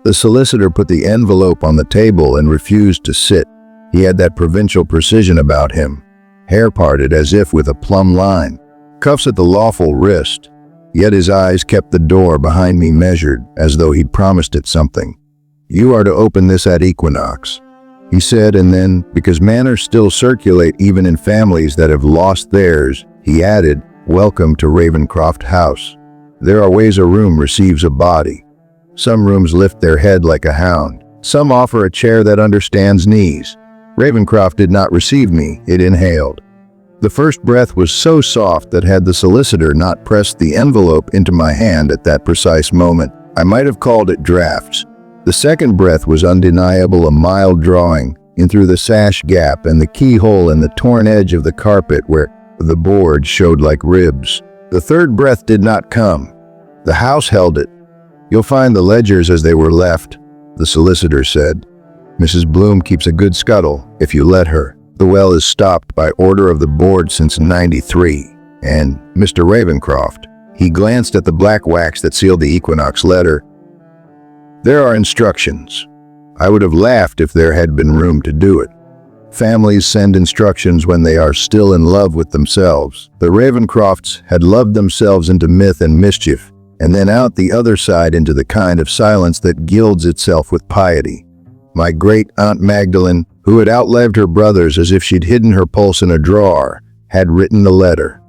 The solicitor put the envelope on the table and refused to sit. He had that provincial precision about him, hair parted as if with a plumb line, cuffs at the lawful wrist, yet his eyes kept the door behind me measured, as though he'd promised it something. "You are to open this at equinox," he said, and then, because manners still circulate even in families that have lost theirs, he added, "Welcome to Ravencroft House. There are ways a room receives a body. Some rooms lift their head like a hound. Some offer a chair that understands knees. Ravencroft did not receive me, it inhaled. The first breath was so soft that had the solicitor not pressed the envelope into my hand at that precise moment, I might have called it drafts. The second breath was undeniable, a mild drawing in through the sash gap and the keyhole in the torn edge of the carpet where the board showed like ribs. The third breath did not come. The house held it. "You'll find the ledgers as they were left," the solicitor said. "Mrs. Bloom keeps a good scuttle, if you let her. The well is stopped by order of the board since '93. And Mr. Ravencroft," he glanced at the black wax that sealed the equinox letter, "there are instructions." I would have laughed if there had been room to do it. Families send instructions when they are still in love with themselves. The Ravencrofts had loved themselves into myth and mischief, and then out the other side into the kind of silence that gilds itself with piety. My great-aunt Magdalene, who had outlived her brothers as if she'd hidden her pulse in a drawer, had written the letter.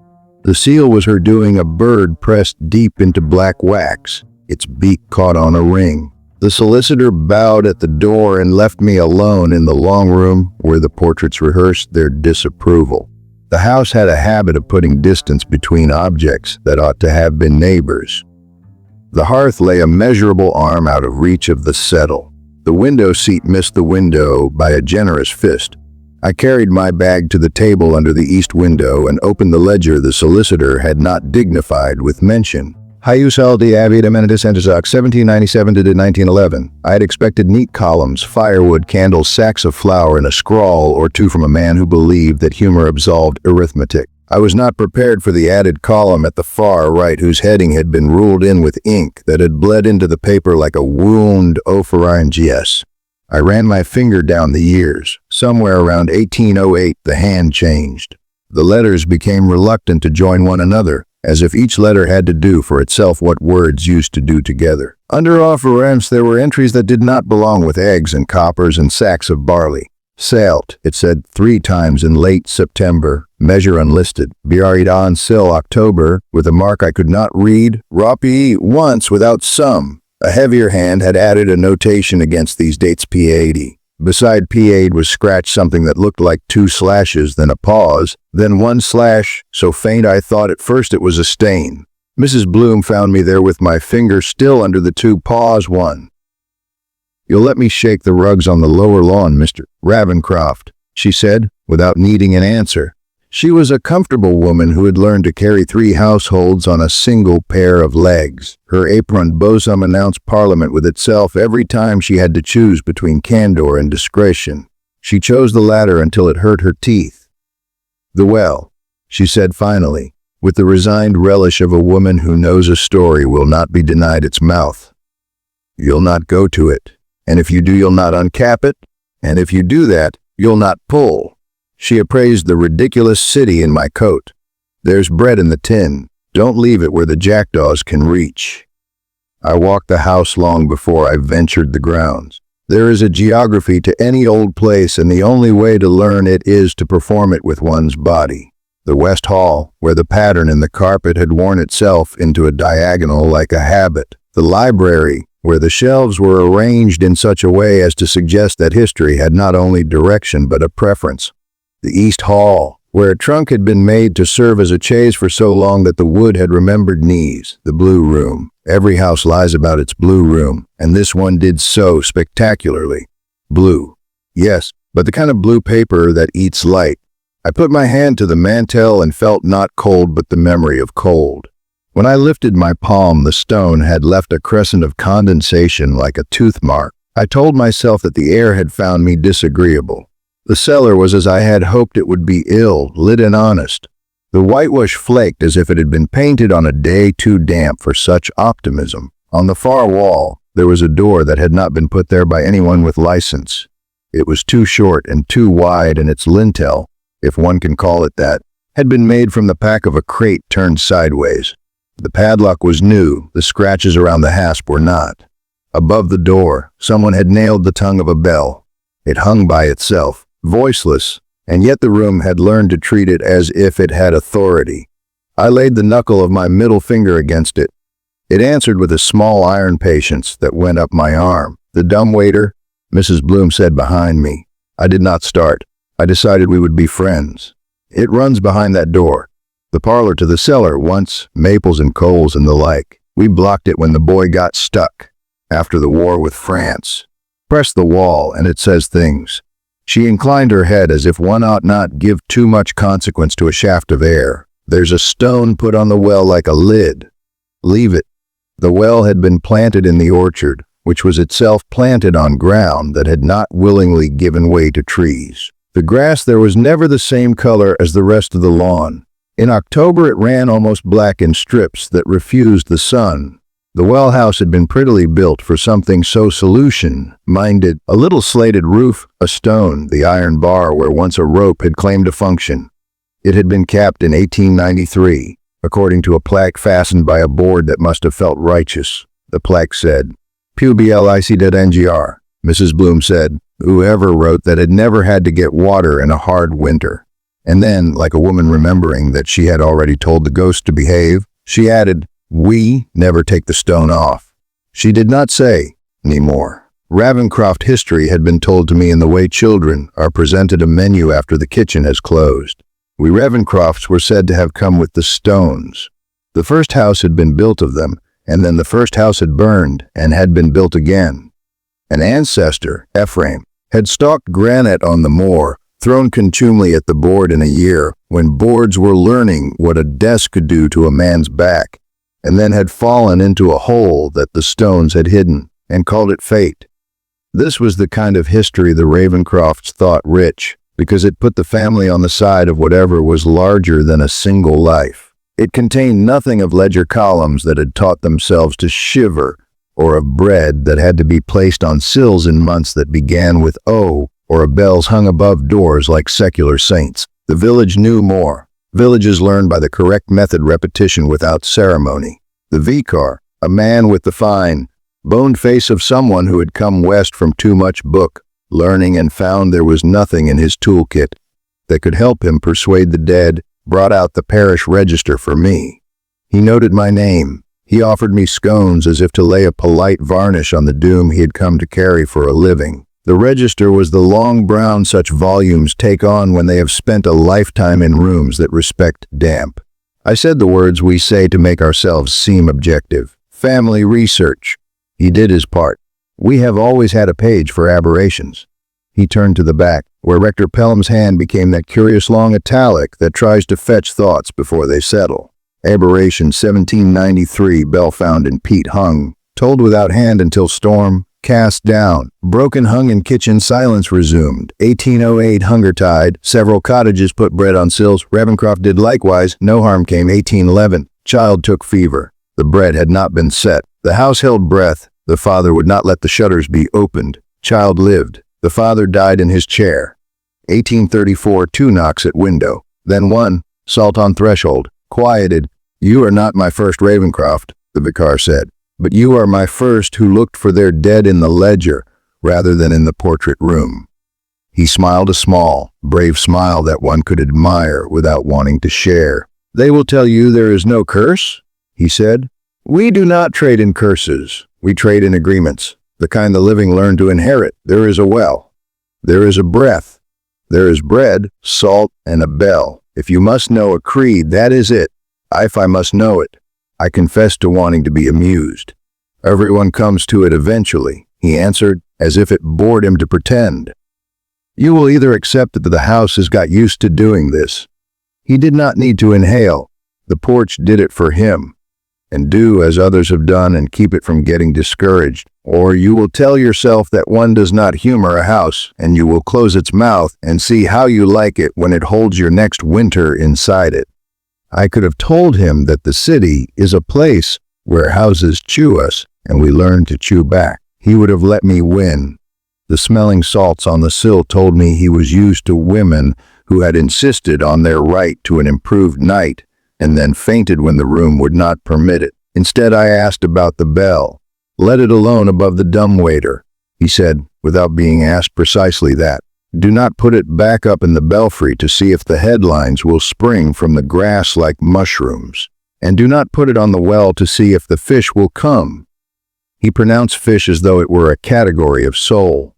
The seal was her doing, a bird pressed deep into black wax, its beak caught on a ring. The solicitor bowed at the door and left me alone in the long room where the portraits rehearsed their disapproval. The house had a habit of putting distance between objects that ought to have been neighbors. The hearth lay a measurable arm out of reach of the settle. The window seat missed the window by a generous fist. I carried my bag to the table under the east window and opened the ledger the solicitor had not dignified with mention. Hiusaldi Avid Amenitus Entizoc 1797 to 1911. I had expected neat columns, firewood, candles, sacks of flour, and a scrawl or two from a man who believed that humor absolved arithmetic. I was not prepared for the added column at the far right whose heading had been ruled in with ink that had bled into the paper like a wound opharyngeus. I ran my finger down the years. Somewhere around 1808 the hand changed. The letters became reluctant to join one another, as if each letter had to do for itself what words used to do together. Under ofference there were entries that did not belong with eggs and coppers and sacks of barley. Selt, it said 3 times in late September, measure unlisted. Buried on Sil October, with a mark I could not read. Ropi once without sum. A heavier hand had added a notation against these dates P80. Beside P8 was scratched something that looked like 2 slashes, then a pause, then 1 slash, so faint I thought at first it was a stain. Mrs. Bloom found me there with my finger still under the 2 pause 1. "You'll let me shake the rugs on the lower lawn, Mr. Ravencroft," she said, without needing an answer. She was a comfortable woman who had learned to carry 3 households on a single pair of legs. Her aproned bosom announced Parliament with itself every time she had to choose between candor and discretion. She chose the latter until it hurt her teeth. "The well," she said finally, with the resigned relish of a woman who knows a story will not be denied its mouth. "You'll not go to it, and if you do you'll not uncap it, and if you do that, you'll not pull." She appraised the ridiculous city in my coat. "There's bread in the tin. Don't leave it where the jackdaws can reach." I walked the house long before I ventured the grounds. There is a geography to any old place, and the only way to learn it is to perform it with one's body. The West Hall, where the pattern in the carpet had worn itself into a diagonal like a habit. The library, where the shelves were arranged in such a way as to suggest that history had not only direction but a preference. The East Hall, where a trunk had been made to serve as a chaise for so long that the wood had remembered knees. The Blue Room. Every house lies about its blue room, and this one did so spectacularly. Blue. Yes, but the kind of blue paper that eats light. I put my hand to the mantel and felt not cold but the memory of cold. When I lifted my palm, the stone had left a crescent of condensation like a tooth mark. I told myself that the air had found me disagreeable. The cellar was as I had hoped it would be, ill, lit and honest. The whitewash flaked as if it had been painted on a day too damp for such optimism. On the far wall, There was a door that had not been put there by anyone with license. It was too short and too wide, and its lintel, if one can call it that, had been made from the back of a crate turned sideways. The padlock was new, the scratches around the hasp were not. Above the door, someone had nailed the tongue of a bell. It hung by itself, voiceless, and yet the room had learned to treat it as if it had authority. I laid the knuckle of my middle finger against it. It answered with a small iron patience that went up my arm. "The dumbwaiter," Mrs. Bloom said behind me. I did not start. I decided we would be friends. "It runs behind that door. The parlor to the cellar once, maples and coals and the like. We blocked it when the boy got stuck, after the war with France. Press the wall and it says things." She inclined her head as if one ought not give too much consequence to a shaft of air. "There's a stone put on the well like a lid. Leave it." The well had been planted in the orchard, which was itself planted on ground that had not willingly given way to trees. The grass there was never the same color as the rest of the lawn. In October it ran almost black in strips that refused the sun. The well house had been prettily built for something so solution-minded. A little slated roof, a stone, the iron bar where once a rope had claimed a function. It had been capped in 1893, according to a plaque fastened by a board that must have felt righteous. The plaque said, "Public," Mrs. Bloom said, whoever wrote that had never had to get water in a hard winter. And then, like a woman remembering that she had already told the ghost to behave, she added, "We never take the stone off." She did not say any more. Ravencroft history had been told to me in the way children are presented a menu after the kitchen has closed. We Ravencrofts were said to have come with the stones. The first house had been built of them, and then the first house had burned and had been built again. An ancestor, Ephraim, had stalked granite on the moor, thrown contumely at the board in a year when boards were learning what a desk could do to a man's back, and then had fallen into a hole that the stones had hidden, and called it fate. This was the kind of history the Ravencrofts thought rich, because it put the family on the side of whatever was larger than a single life. It contained nothing of ledger columns that had taught themselves to shiver, or of bread that had to be placed on sills in months that began with O, or of bells hung above doors like secular saints. The village knew more. Villages learned by the correct method repetition without ceremony. The vicar, a man with the fine, boned face of someone who had come west from too much book, learning and found there was nothing in his toolkit that could help him persuade the dead, brought out the parish register for me. He noted my name. He offered me scones as if to lay a polite varnish on the doom he had come to carry for a living. The register was the long brown such volumes take on when they have spent a lifetime in rooms that respect damp. I said the words we say to make ourselves seem objective. Family research. He did his part. We have always had a page for aberrations. He turned to the back, where Rector Pelham's hand became that curious long italic that tries to fetch thoughts before they settle. Aberration 1793, bell found in peat hung, told without hand until storm, cast down, broken hung in kitchen, silence resumed. 1808 hunger tide, several cottages put bread on sills, Ravencroft did likewise, no harm came. 1811, child took fever, the bread had not been set, the house held breath, the father would not let the shutters be opened, child lived, the father died in his chair. 1834, 2 knocks at window, then 1, salt on threshold, quieted. "You are not my first Ravencroft," the vicar said, "but you are my first who looked for their dead in the ledger rather than in the portrait room." He smiled a small, brave smile that one could admire without wanting to share. "They will tell you there is no curse," he said. "We do not trade in curses. We trade in agreements, the kind the living learn to inherit. There is a well. There is a breath. There is bread, salt, and a bell. If you must know a creed, that is it. If I must know it, I confess to wanting to be amused. Everyone comes to it eventually," he answered, as if it bored him to pretend. "You will either accept that the house has got used to doing this." He did not need to inhale. The porch did it for him. "And do as others have done and keep it from getting discouraged, or you will tell yourself that one does not humor a house, and you will close its mouth and see how you like it when it holds your next winter inside it." I could have told him that the city is a place where houses chew us, and we learned to chew back. He would have let me win. The smelling salts on the sill told me he was used to women who had insisted on their right to an improved night and then fainted when the room would not permit it. Instead, I asked about the bell. Let it alone above the dumbwaiter, he said, without being asked precisely that. Do not put it back up in the belfry to see if the headlines will spring from the grass like mushrooms. And do not put it on the well to see if the fish will come. He pronounced fish as though it were a category of soul.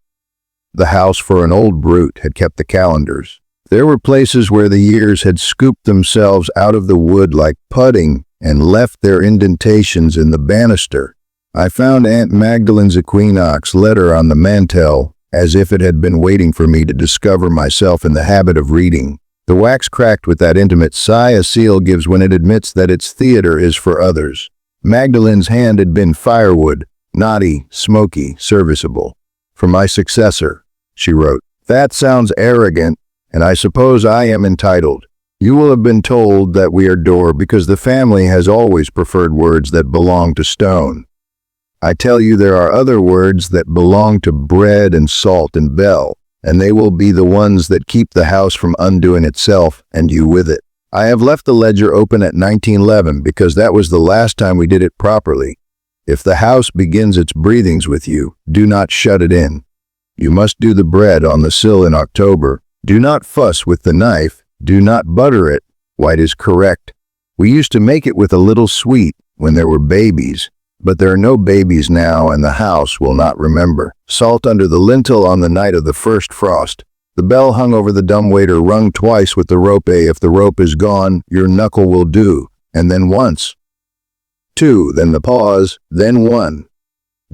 The house, for an old brute, had kept the calendars. There were places where the years had scooped themselves out of the wood like pudding and left their indentations in the banister. I found Aunt Magdalene's equinox letter on the mantel, as if it had been waiting for me to discover myself in the habit of reading. The wax cracked with that intimate sigh a seal gives when it admits that its theater is for others. Magdalene's hand had been firewood, naughty, smoky, serviceable. For my successor, she wrote. That sounds arrogant, and I suppose I am entitled. You will have been told that we are Door because the family has always preferred words that belong to stone. I tell you there are other words that belong to bread and salt and bell, and they will be the ones that keep the house from undoing itself and you with it. I have left the ledger open at 1911 because that was the last time we did it properly. If the house begins its breathings with you, do not shut it in. You must do the bread on the sill in October. Do not fuss with the knife. Do not butter it. White is correct. We used to make it with a little sweet when there were babies, but there are no babies now and the house will not remember. Salt under the lintel on the night of the first frost. The bell hung over the dumbwaiter rung twice with the rope. If the rope is gone, your knuckle will do, and then once. 2, then the pause, then 1.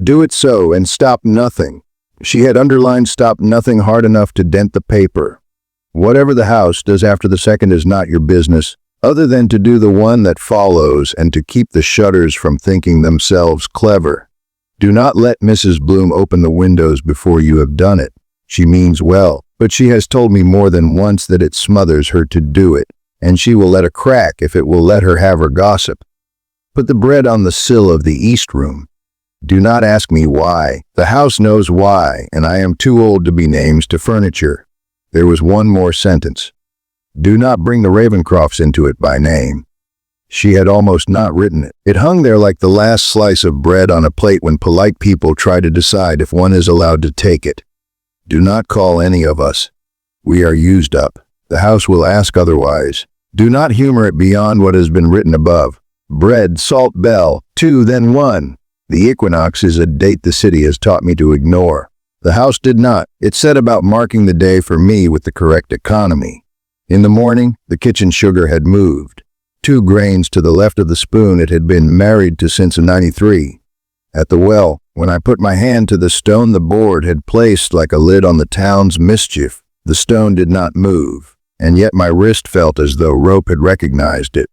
Do it so and stop nothing. She had underlined stop nothing hard enough to dent the paper. Whatever the house does after the second is not your business, other than to do the one that follows and to keep the shutters from thinking themselves clever. Do not let Mrs. Bloom open the windows before you have done it. She means well, but she has told me more than once that it smothers her to do it, and she will let a crack if it will let her have her gossip. Put the bread on the sill of the east room. Do not ask me why. The house knows why, and I am too old to be names to furniture. There was one more sentence. Do not bring the Ravencrofts into it by name. She had almost not written it. It hung there like the last slice of bread on a plate when polite people try to decide if one is allowed to take it. Do not call any of us. We are used up. The house will ask otherwise. Do not humor it beyond what has been written above. Bread, salt, bell, 2, then 1. The equinox is a date the city has taught me to ignore. The house did not. It set about marking the day for me with the correct economy. In the morning, the kitchen sugar had moved. 2 grains to the left of the spoon it had been married to since '93. At the well, when I put my hand to the stone the board had placed like a lid on the town's mischief, the stone did not move, and yet my wrist felt as though rope had recognized it.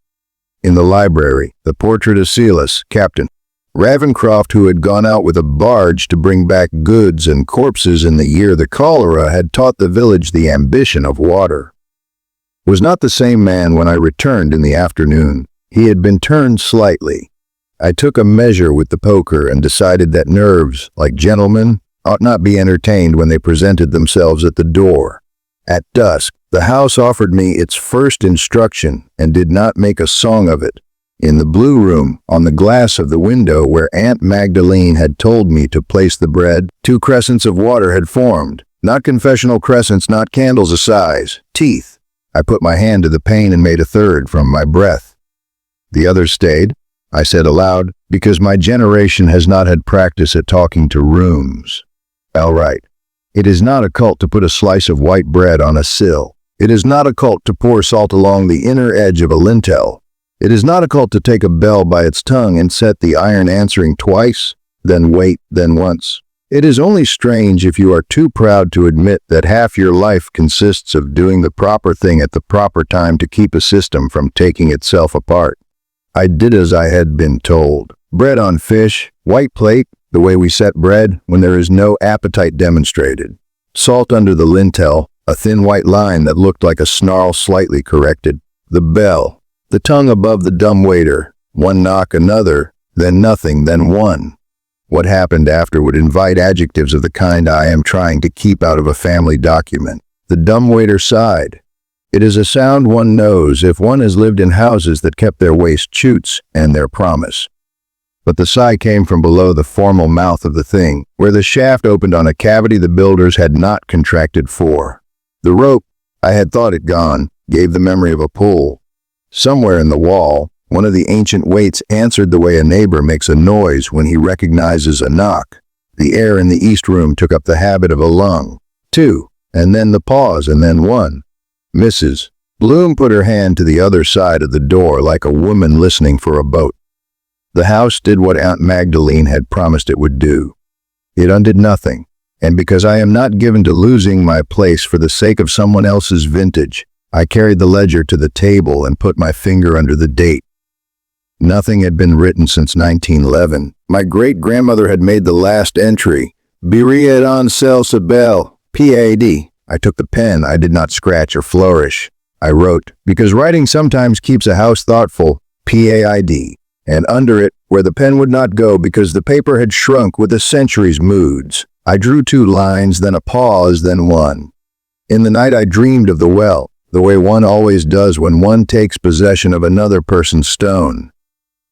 In the library, the portrait of Silas, Captain Ravencroft, who had gone out with a barge to bring back goods and corpses in the year the cholera had taught the village the ambition of water, was not the same man when I returned in the afternoon. He had been turned slightly. I took a measure with the poker and decided that nerves, like gentlemen, ought not be entertained when they presented themselves at the door. At dusk, the house offered me its first instruction and did not make a song of it. In the blue room, on the glass of the window where Aunt Magdalene had told me to place the bread, 2 crescents of water had formed. Not confessional crescents, not candles a size, teeth. I put my hand to the pane and made a third from my breath. The others stayed, I said aloud, because my generation has not had practice at talking to rooms. All right. It is not a cult to put a slice of white bread on a sill. It is not a cult to pour salt along the inner edge of a lintel. It is not a cult to take a bell by its tongue and set the iron answering twice, then wait, then once. It is only strange if you are too proud to admit that half your life consists of doing the proper thing at the proper time to keep a system from taking itself apart. I did as I had been told. Bread on fish, white plate, the way we set bread when there is no appetite demonstrated. Salt under the lintel, a thin white line that looked like a snarl slightly corrected. The bell, the tongue above the dumbwaiter, 1 knock, another, then nothing, then 1. What happened after would invite adjectives of the kind I am trying to keep out of a family document. The dumbwaiter sighed. It is a sound one knows if one has lived in houses that kept their waste chutes and their promise. But the sigh came from below the formal mouth of the thing, where the shaft opened on a cavity the builders had not contracted for. The rope, I had thought it gone, gave the memory of a pull. Somewhere in the wall, one of the ancient weights answered the way a neighbor makes a noise when he recognizes a knock. The air in the east room took up the habit of a lung. 2, and then the pause, and then 1. Mrs. Bloom put her hand to the other side of the door like a woman listening for a boat. The house did what Aunt Magdalene had promised it would do. It undid nothing, and because I am not given to losing my place for the sake of someone else's vintage, I carried the ledger to the table and put my finger under the date. Nothing had been written since 1911. My great-grandmother had made the last entry, Biriad Ansel Sabel, P.A.D. I took the pen. I did not scratch or flourish. I wrote, because writing sometimes keeps a house thoughtful, P.A.I.D., and under it, where the pen would not go because the paper had shrunk with the century's moods, I drew 2 lines, then a pause, then 1. In the night I dreamed of the well, the way one always does when one takes possession of another person's stone.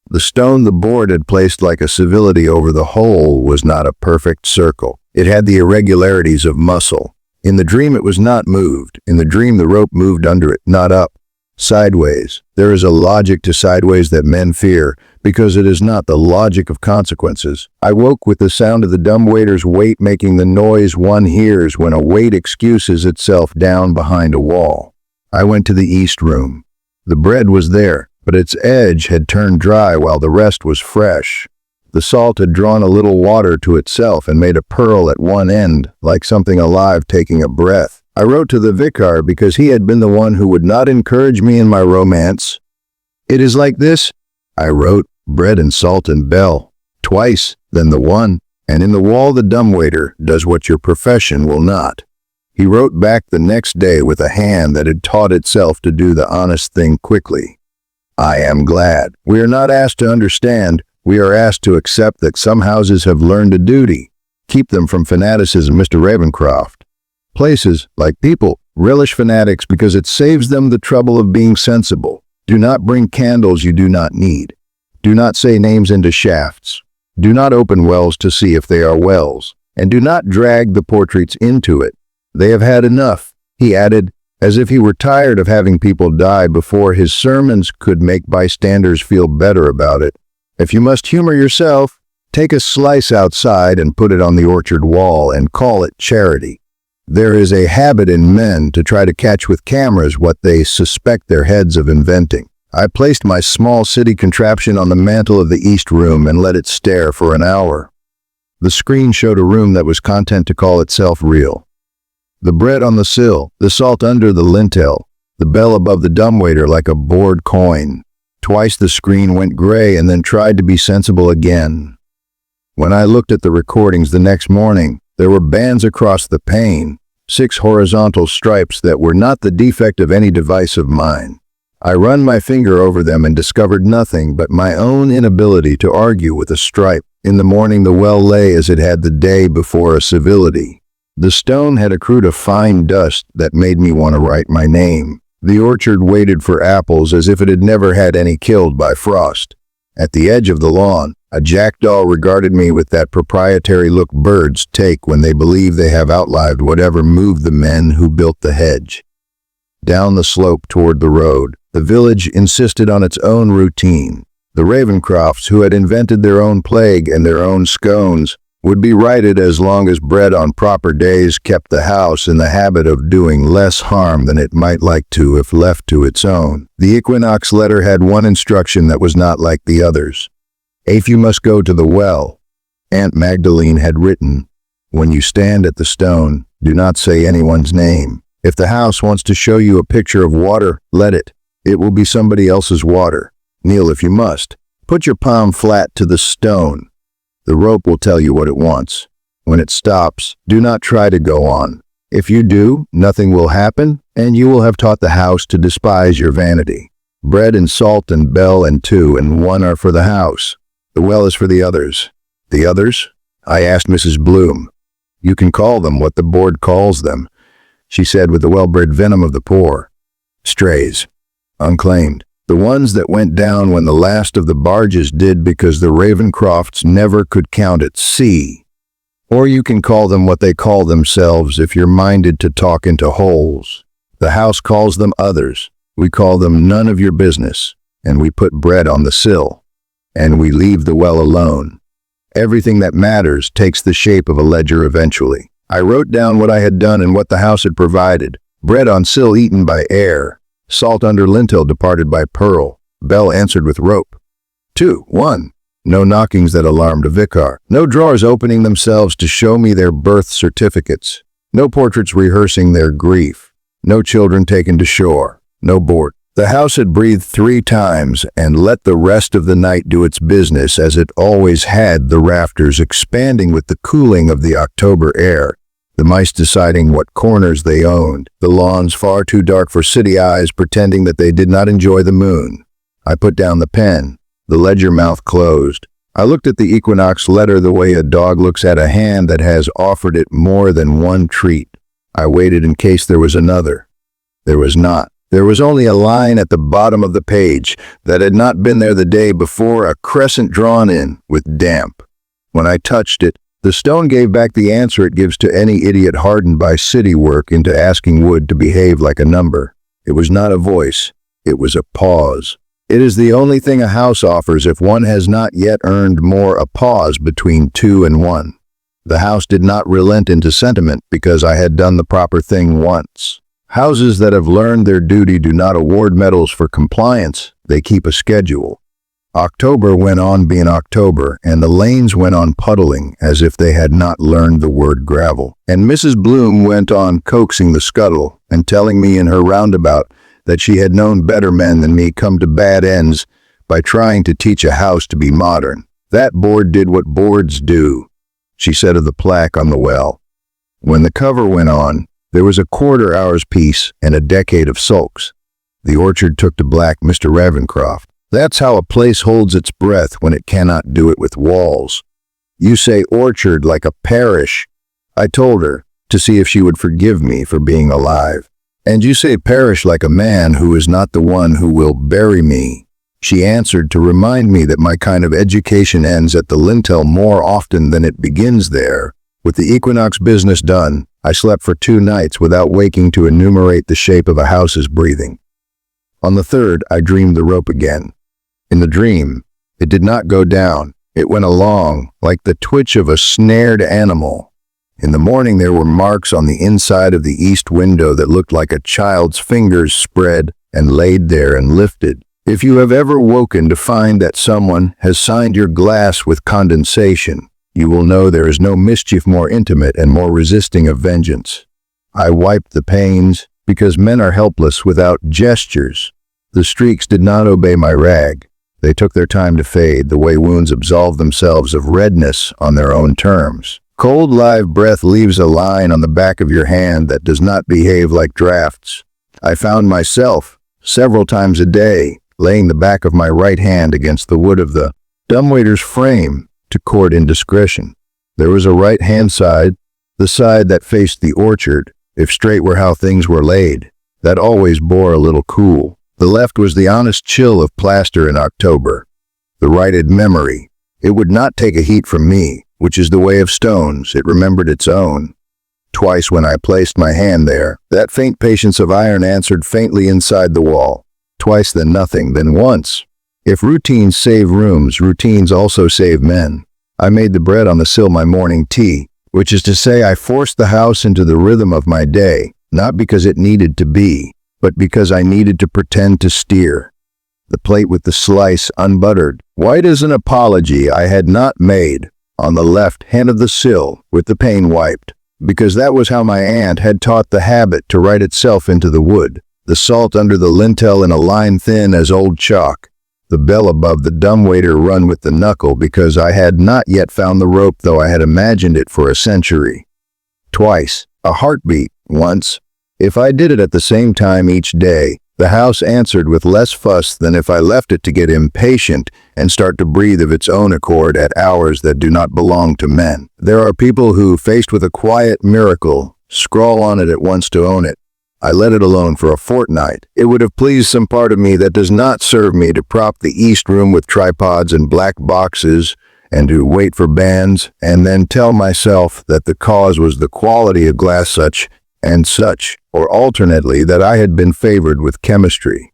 The stone the board had placed like a civility over the hole was not a perfect circle. It had the irregularities of muscle. In the dream it was not moved. In the dream the rope moved under it, not up. Sideways. There is a logic to sideways that men fear, because it is not the logic of consequences. I woke with the sound of the dumbwaiter's weight making the noise one hears when a weight excuses itself down behind a wall. I went to the east room. The bread was there, but its edge had turned dry while the rest was fresh. The salt had drawn a little water to itself and made a pearl at one end, like something alive taking a breath. I wrote to the vicar because he had been the one who would not encourage me in my romance. It is like this, I wrote, bread and salt and bell. Twice, then the one, and in the wall the dumbwaiter does what your profession will not. He wrote back the next day with a hand that had taught itself to do the honest thing quickly. I am glad. We are not asked to understand, we are asked to accept that some houses have learned a duty. Keep them from fanaticism, Mr. Ravencroft. Places, like people, relish fanatics because it saves them the trouble of being sensible. Do not bring candles you do not need. Do not say names into shafts. Do not open wells to see if they are wells. And do not drag the portraits into it. They have had enough, he added, as if he were tired of having people die before his sermons could make bystanders feel better about it. If you must humor yourself, take a slice outside and put it on the orchard wall and call it charity. There is a habit in men to try to catch with cameras what they suspect their heads of inventing. I placed my small city contraption on the mantel of the east room and let it stare for an hour. The screen showed a room that was content to call itself real. The bread on the sill, the salt under the lintel, the bell above the dumbwaiter like a bored coin. Twice the screen went gray and then tried to be sensible again. When I looked at the recordings the next morning, there were bands across the pane, 6 horizontal stripes that were not the defect of any device of mine. I run my finger over them and discovered nothing but my own inability to argue with a stripe. In the morning the well lay as it had the day before a civility. The stone had accrued a fine dust that made me want to write my name. The orchard waited for apples as if it had never had any killed by frost. At the edge of the lawn, a jackdaw regarded me with that proprietary look birds take when they believe they have outlived whatever moved the men who built the hedge. Down the slope toward the road, the village insisted on its own routine. The Ravencrofts, who had invented their own plague and their own scones, would be righted as long as bread on proper days kept the house in the habit of doing less harm than it might like to if left to its own. The equinox letter had one instruction that was not like the others. If you must go to the well, Aunt Magdalene had written, when you stand at the stone, do not say anyone's name. If the house wants to show you a picture of water, let it. It will be somebody else's water. Kneel if you must. Put your palm flat to the stone. The rope will tell you what it wants. When it stops, do not try to go on. If you do, nothing will happen, and you will have taught the house to despise your vanity. Bread and salt and bell and 2 and 1 are for the house. The well is for the others. The others? I asked Mrs. Bloom. You can call them what the board calls them, she said with the well-bred venom of the poor. Strays. Unclaimed. The ones that went down when the last of the barges did because the Ravencrofts never could count at sea. Or you can call them what they call themselves if you're minded to talk into holes. The house calls them others. We call them none of your business, and we put bread on the sill. And we leave the well alone. Everything that matters takes the shape of a ledger eventually. I wrote down what I had done and what the house had provided. Bread on sill eaten by air. Salt under lintel departed by pearl. Bell answered with rope. 2. 1. No knockings that alarmed a vicar. No drawers opening themselves to show me their birth certificates. No portraits rehearsing their grief. No children taken to shore. No board. The house had breathed 3 times and let the rest of the night do its business as it always had, the rafters expanding with the cooling of the October air, the mice deciding what corners they owned, the lawns far too dark for city eyes pretending that they did not enjoy the moon. I put down the pen. The ledger mouth closed. I looked at the equinox letter the way a dog looks at a hand that has offered it more than one treat. I waited in case there was another. There was not. There was only a line at the bottom of the page that had not been there the day before, a crescent drawn in with damp. When I touched it, the stone gave back the answer it gives to any idiot hardened by city work into asking wood to behave like a number. It was not a voice. It was a pause. It is the only thing a house offers if one has not yet earned more, a pause between 2 and 1. The house did not relent into sentiment because I had done the proper thing once. Houses that have learned their duty do not award medals for compliance. They keep a schedule. October went on being October, and the lanes went on puddling as if they had not learned the word gravel. And Mrs. Bloom went on coaxing the scuttle and telling me in her roundabout that she had known better men than me come to bad ends by trying to teach a house to be modern. That board did what boards do, she said of the plaque on the well. When the cover went on, there was a quarter-hour's peace and a decade of sulks. The orchard took to black Mr. Ravencroft. That's how a place holds its breath when it cannot do it with walls. You say orchard like a parish, I told her, to see if she would forgive me for being alive. And you say parish like a man who is not the one who will bury me. She answered to remind me that my kind of education ends at the lintel more often than it begins there. With the equinox business done, I slept for 2 nights without waking to enumerate the shape of a house's breathing. On the 3rd, I dreamed the rope again. In the dream, it did not go down. It went along, like the twitch of a snared animal. In the morning, there were marks on the inside of the east window that looked like a child's fingers spread and laid there and lifted. If you have ever woken to find that someone has signed your glass with condensation, you will know there is no mischief more intimate and more resisting of vengeance. I wiped the pains, because men are helpless without gestures. The streaks did not obey my rag. They took their time to fade, the way wounds absolve themselves of redness on their own terms. Cold live breath leaves a line on the back of your hand that does not behave like drafts. I found myself, several times a day, laying the back of my right hand against the wood of the dumbwaiter's frame to court indiscretion. There was a right-hand side, the side that faced the orchard, if straight were how things were laid, that always bore a little cool. The left was the honest chill of plaster in October. The right had memory. It would not take a heat from me, which is the way of stones. It remembered its own. Twice when I placed my hand there, that faint patience of iron answered faintly inside the wall. Twice then nothing, then once. If routines save rooms, routines also save men. I made the bread on the sill my morning tea, which is to say I forced the house into the rhythm of my day, not because it needed to be, but because I needed to pretend to steer. The plate with the slice unbuttered, white as an apology I had not made, on the left hand of the sill with the pane wiped, because that was how my aunt had taught the habit to write itself into the wood, the salt under the lintel in a line thin as old chalk, the bell above the dumbwaiter run with the knuckle because I had not yet found the rope though I had imagined it for a century. Twice, a heartbeat, once. If I did it at the same time each day, The house answered with less fuss than if I left it to get impatient and start to breathe of its own accord at hours that do not belong to men. There are people who, faced with a quiet miracle, scrawl on it at once to own it. I let it alone for a fortnight. It would have pleased some part of me that does not serve me to prop the East Room with tripods and black boxes and to wait for bands and then tell myself that the cause was the quality of glass such and such, or alternately that I had been favored with chemistry.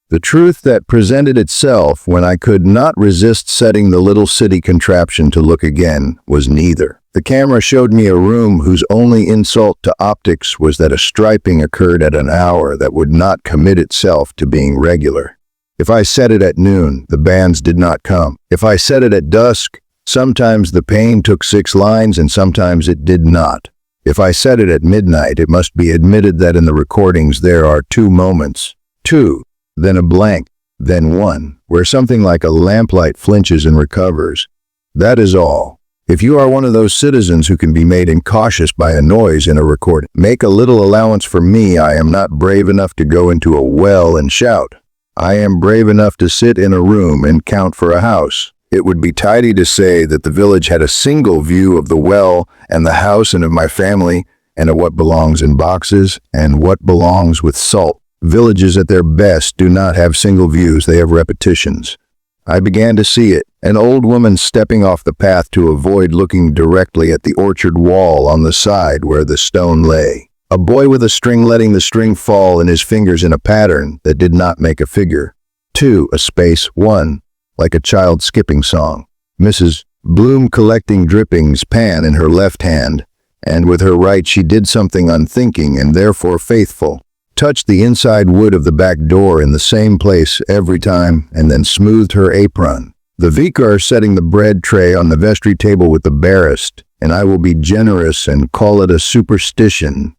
The truth that presented itself when I could not resist setting the little city contraption to look again was neither. The camera showed me a room whose only insult to optics was that a striping occurred at an hour that would not commit itself to being regular. If I set it at noon, the bands did not come. If I set it at dusk, sometimes the pane took 6 lines and sometimes it did not. If I set it at midnight, it must be admitted that in the recordings there are 2 moments. 2, then a blank, then 1, where something like a lamplight flinches and recovers. That is all. If you are one of those citizens who can be made incautious by a noise in a recording, make a little allowance for me. I am not brave enough to go into a well and shout. I am brave enough to sit in a room and count for a house. It would be tidy to say that the village had a single view of the well and the house and of my family, and of what belongs in boxes and what belongs with salt. Villages at their best do not have single views, they have repetitions. I began to see it, an old woman stepping off the path to avoid looking directly at the orchard wall on the side where the stone lay. A boy with a string letting the string fall in his fingers in a pattern that did not make a figure. 2, a space, 1. Like a child skipping song. Mrs. Bloom collecting drippings pan in her left hand, and with her right she did something unthinking and therefore faithful. Touched the inside wood of the back door in the same place every time, and then smoothed her apron. The vicar setting the bread tray on the vestry table with the barest, and I will be generous and call it a superstition.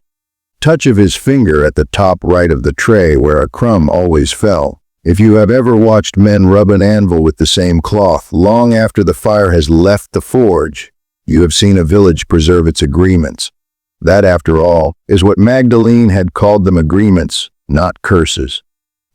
Touch of his finger at the top right of the tray where a crumb always fell. If you have ever watched men rub an anvil with the same cloth long after the fire has left the forge, you have seen a village preserve its agreements. That, after all, is what Magdalene had called them, agreements, not curses.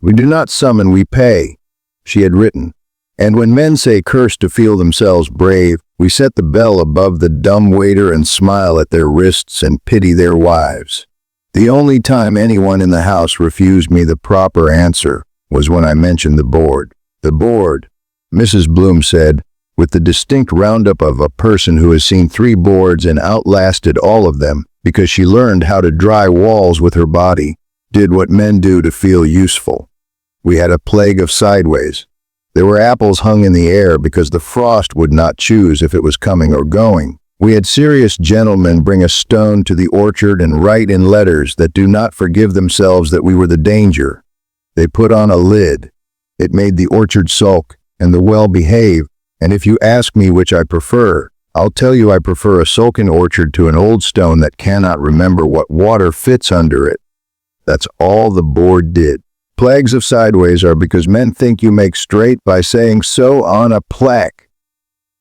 We do not summon, we pay, she had written. And when men say curse to feel themselves brave, we set the bell above the dumb waiter and smile at their wrists and pity their wives. The only time anyone in the house refused me the proper answer was when I mentioned the board. The board, Mrs. Bloom said, with the distinct roundup of a person who has seen 3 boards and outlasted all of them because she learned how to dry walls with her body, did what men do to feel useful. We had a plague of sideways. There were apples hung in the air because the frost would not choose if it was coming or going. We had serious gentlemen bring a stone to the orchard and write in letters that do not forgive themselves that we were the danger. They put on a lid. It made the orchard sulk and the well behave, and if you ask me which I prefer, I'll tell you I prefer a sulking orchard to an old stone that cannot remember what water fits under it. That's all the board did. Plagues of sideways are because men think you make straight by saying so on a plaque.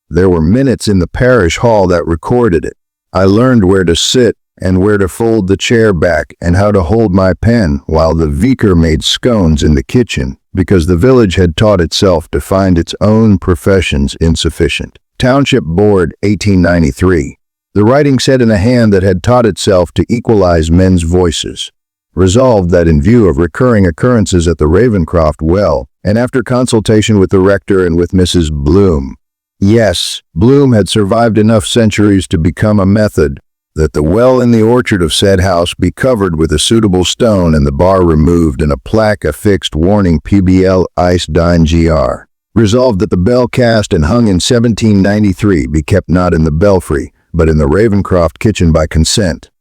There were minutes in the parish hall that recorded it. I learned where to sit and where to fold the chair back and how to hold my pen while the vicar made scones in the kitchen, because the village had taught itself to find its own professions insufficient. Township Board, 1893. The writing said in a hand that had taught itself to equalize men's voices. Resolved that in view of recurring occurrences at the Ravencroft well, and after consultation with the rector and with Mrs. Bloom, yes, Bloom had survived enough centuries to become a method, that the well in the orchard of said house be covered with a suitable stone and the bar removed and a plaque affixed warning PBL Ice Dine GR. Resolved that the bell cast and hung in 1793 be kept not in the belfry, but in the Ravencroft kitchen by consent.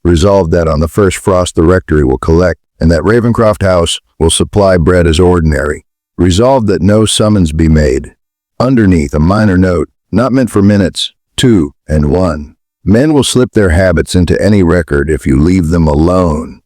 Resolved that on the first frost the rectory will collect, and that Ravencroft house will supply bread as ordinary. Resolved that no summons be made. Underneath a minor note, not meant for minutes, 2 and 1. Men will slip their habits into any record if you leave them alone.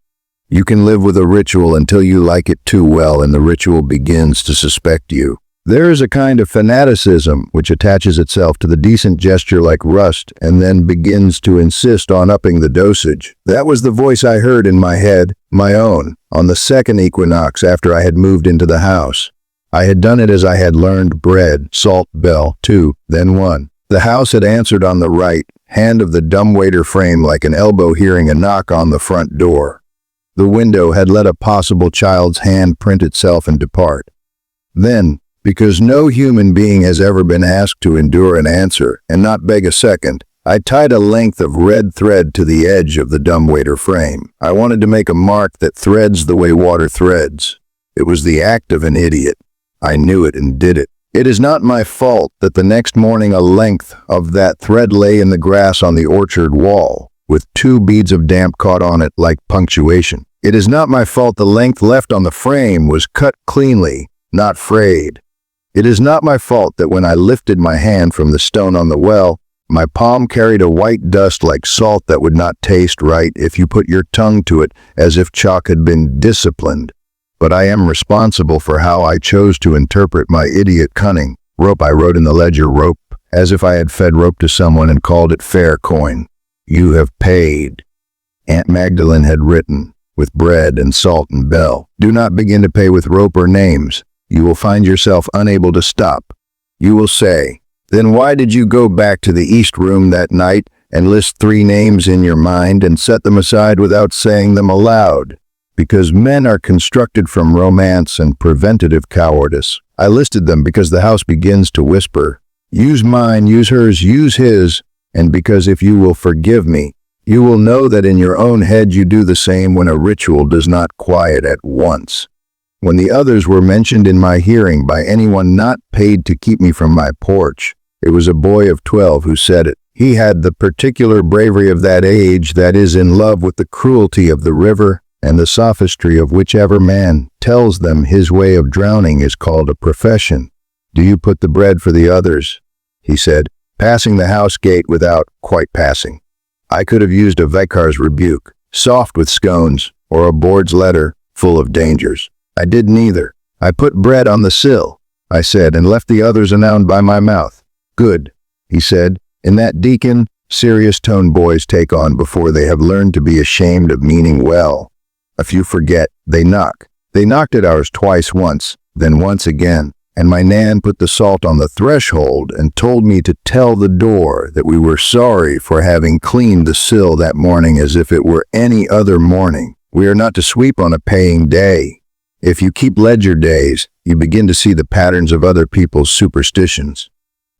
You can live with a ritual until you like it too well and the ritual begins to suspect you. There is a kind of fanaticism which attaches itself to the decent gesture like rust and then begins to insist on upping the dosage. That was the voice I heard in my head, my own, on the second equinox after I had moved into the house. I had done it as I had learned: bread, salt, bell, 2, then 1. The house had answered on the right hand of the dumbwaiter frame like an elbow hearing a knock on the front door. The window had let a possible child's hand print itself and depart. Then, because no human being has ever been asked to endure an answer and not beg a second, I tied a length of red thread to the edge of the dumbwaiter frame. I wanted to make a mark that threads the way water threads. It was the act of an idiot. I knew it and did it. It is not my fault that the next morning a length of that thread lay in the grass on the orchard wall, with 2 beads of damp caught on it like punctuation. It is not my fault the length left on the frame was cut cleanly, not frayed. It is not my fault that when I lifted my hand from the stone on the well, my palm carried a white dust like salt that would not taste right if you put your tongue to it, as if chalk had been disciplined. But I am responsible for how I chose to interpret my idiot cunning. Rope, I wrote in the ledger, rope, as if I had fed rope to someone and called it fair coin. You have paid. Aunt Magdalene had written, with bread and salt and bell. Do not begin to pay with rope or names. You will find yourself unable to stop. You will say, then why did you go back to the East Room that night and list 3 names in your mind and set them aside without saying them aloud? Because men are constructed from romance and preventative cowardice. I listed them because the house begins to whisper, use mine, use hers, use his, and because if you will forgive me, you will know that in your own head you do the same when a ritual does not quiet at once. When the others were mentioned in my hearing by anyone not paid to keep me from my porch, it was a boy of 12 who said it. He had the particular bravery of that age that is in love with the cruelty of the river and the sophistry of whichever man tells them his way of drowning is called a profession. Do you put the bread for the others? He said, passing the house gate without quite passing. I could have used a vicar's rebuke, soft with scones, or a board's letter, full of dangers. I did neither. I put bread on the sill, I said, and left the others unwound by my mouth. Good, he said, in that deacon, serious tone boys take on before they have learned to be ashamed of meaning well. A few forget, they knock. They knocked at ours twice, once, then once again, and my Nan put the salt on the threshold and told me to tell the door that we were sorry for having cleaned the sill that morning as if it were any other morning. We are not to sweep on a paying day. If you keep ledger days, you begin to see the patterns of other people's superstitions.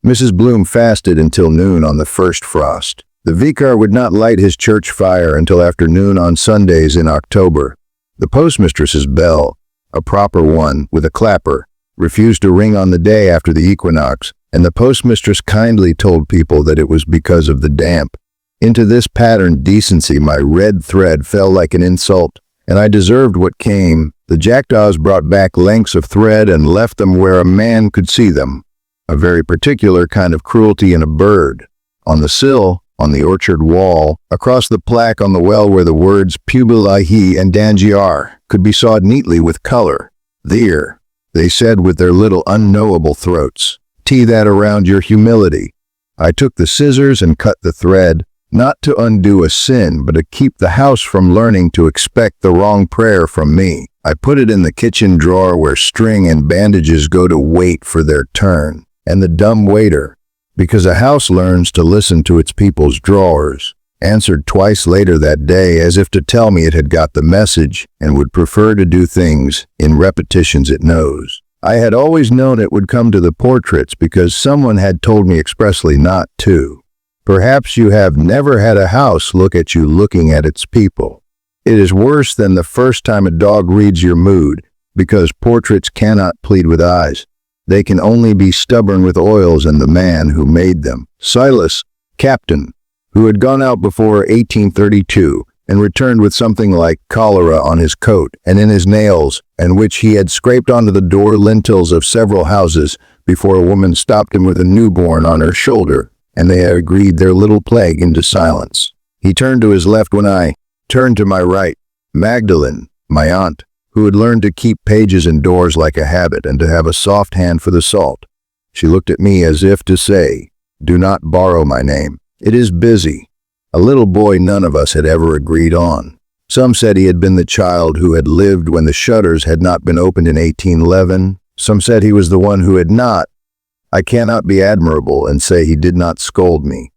Mrs. Bloom fasted until noon on the first frost. The vicar would not light his church fire until after noon on Sundays in October. The postmistress's bell, a proper one with a clapper, refused to ring on the day after the equinox, and the postmistress kindly told people that it was because of the damp. Into this patterned decency my red thread fell like an insult, and I deserved what came. The jackdaws brought back lengths of thread and left them where a man could see them. A very particular kind of cruelty in a bird. On the sill, on the orchard wall, across the plaque on the well where the words Pubilahi and Dangiar could be sawed neatly with color. There, they said with their little unknowable throats, tee that around your humility. I took the scissors and cut the thread, not to undo a sin, but to keep the house from learning to expect the wrong prayer from me. I put it in the kitchen drawer where string and bandages go to wait for their turn, and the dumb waiter, because a house learns to listen to its people's drawers, answered twice later that day as if to tell me it had got the message and would prefer to do things in repetitions it knows. I had always known it would come to the portraits because someone had told me expressly not to. Perhaps you have never had a house look at you looking at its people. It is worse than the first time a dog reads your mood, because portraits cannot plead with eyes. They can only be stubborn with oils and the man who made them. Silas, captain, who had gone out before 1832 and returned with something like cholera on his coat and in his nails, and which he had scraped onto the door lintels of several houses before a woman stopped him with a newborn on her shoulder, and they had agreed their little plague into silence. He turned to his left when I turned to my right. Magdalene, my aunt, who had learned to keep pages indoors like a habit and to have a soft hand for the salt. She looked at me as if to say, "Do not borrow my name. It is busy." A little boy none of us had ever agreed on. Some said he had been the child who had lived when the shutters had not been opened in 1811. Some said he was the one who had not. I cannot be admirable and say he did not scold me.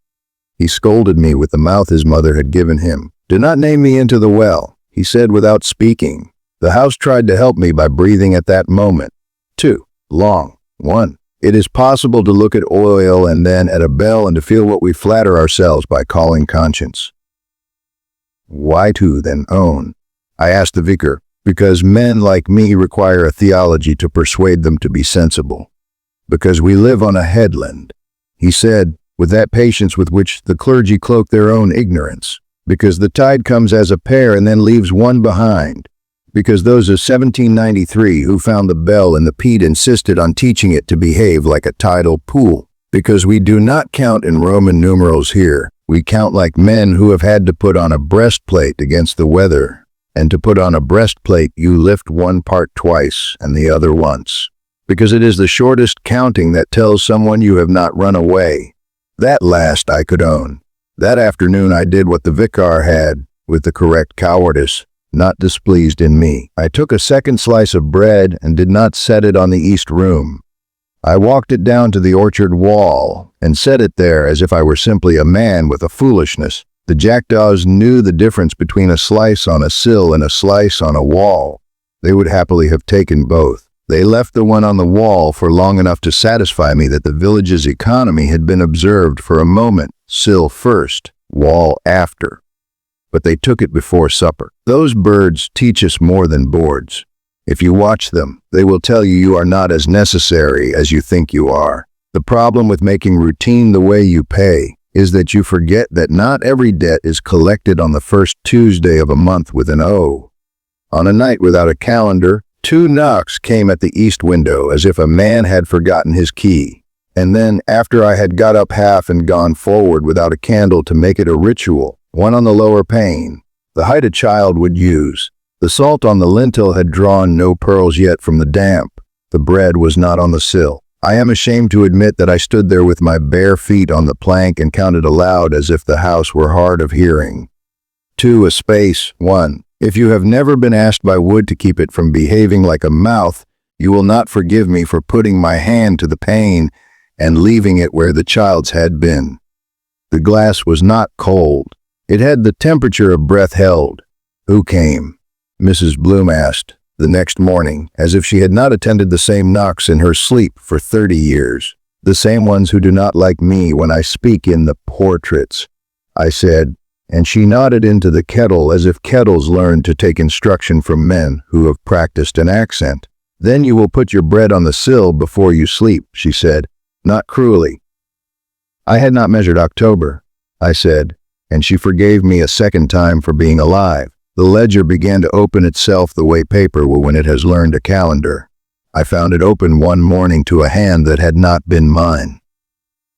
He scolded me with the mouth his mother had given him. "Do not name me into the well," he said without speaking. The house tried to help me by breathing at that moment. 2. Long. 1. It is possible to look at oil and then at a bell and to feel what we flatter ourselves by calling conscience. Why to then own? I asked the vicar, because men like me require a theology to persuade them to be sensible. Because we live on a headland, he said, with that patience with which the clergy cloak their own ignorance. Because the tide comes as a pair and then leaves one behind. Because those of 1793 who found the bell in the peat insisted on teaching it to behave like a tidal pool. Because we do not count in Roman numerals here, we count like men who have had to put on a breastplate against the weather. And to put on a breastplate you lift one part twice and the other once. Because it is the shortest counting that tells someone you have not run away. That last I could own. That afternoon I did what the vicar had, with the correct cowardice, not displeased in me. I took a second slice of bread and did not set it on the east room. I walked it down to the orchard wall and set it there as if I were simply a man with a foolishness. The jackdaws knew the difference between a slice on a sill and a slice on a wall. They would happily have taken both. They left the one on the wall for long enough to satisfy me that the village's economy had been observed for a moment, sill first, wall after. But they took it before supper. Those birds teach us more than boards. If you watch them, they will tell you you are not as necessary as you think you are. The problem with making routine the way you pay is that you forget that not every debt is collected on the first Tuesday of a month with an O. On a night without a calendar, 2 knocks came at the east window as if a man had forgotten his key. And then, after I had got up half and gone forward without a candle to make it a ritual, one on the lower pane, the height a child would use. The salt on the lintel had drawn no pearls yet from the damp. The bread was not on the sill. I am ashamed to admit that I stood there with my bare feet on the plank and counted aloud as if the house were hard of hearing. 2 a space, 1. If you have never been asked by wood to keep it from behaving like a mouth, you will not forgive me for putting my hand to the pane and leaving it where the child's had been. The glass was not cold. It had the temperature of breath held. Who came? Mrs. Bloom asked, the next morning, as if she had not attended the same knocks in her sleep for 30 years. The same ones who do not like me when I speak in the portraits, I said, and she nodded into the kettle as if kettles learned to take instruction from men who have practiced an accent. Then you will put your bread on the sill before you sleep, she said, not cruelly. I had not measured October, I said, and she forgave me a second time for being alive. The ledger began to open itself the way paper will when it has learned a calendar. I found it open one morning to a hand that had not been mine.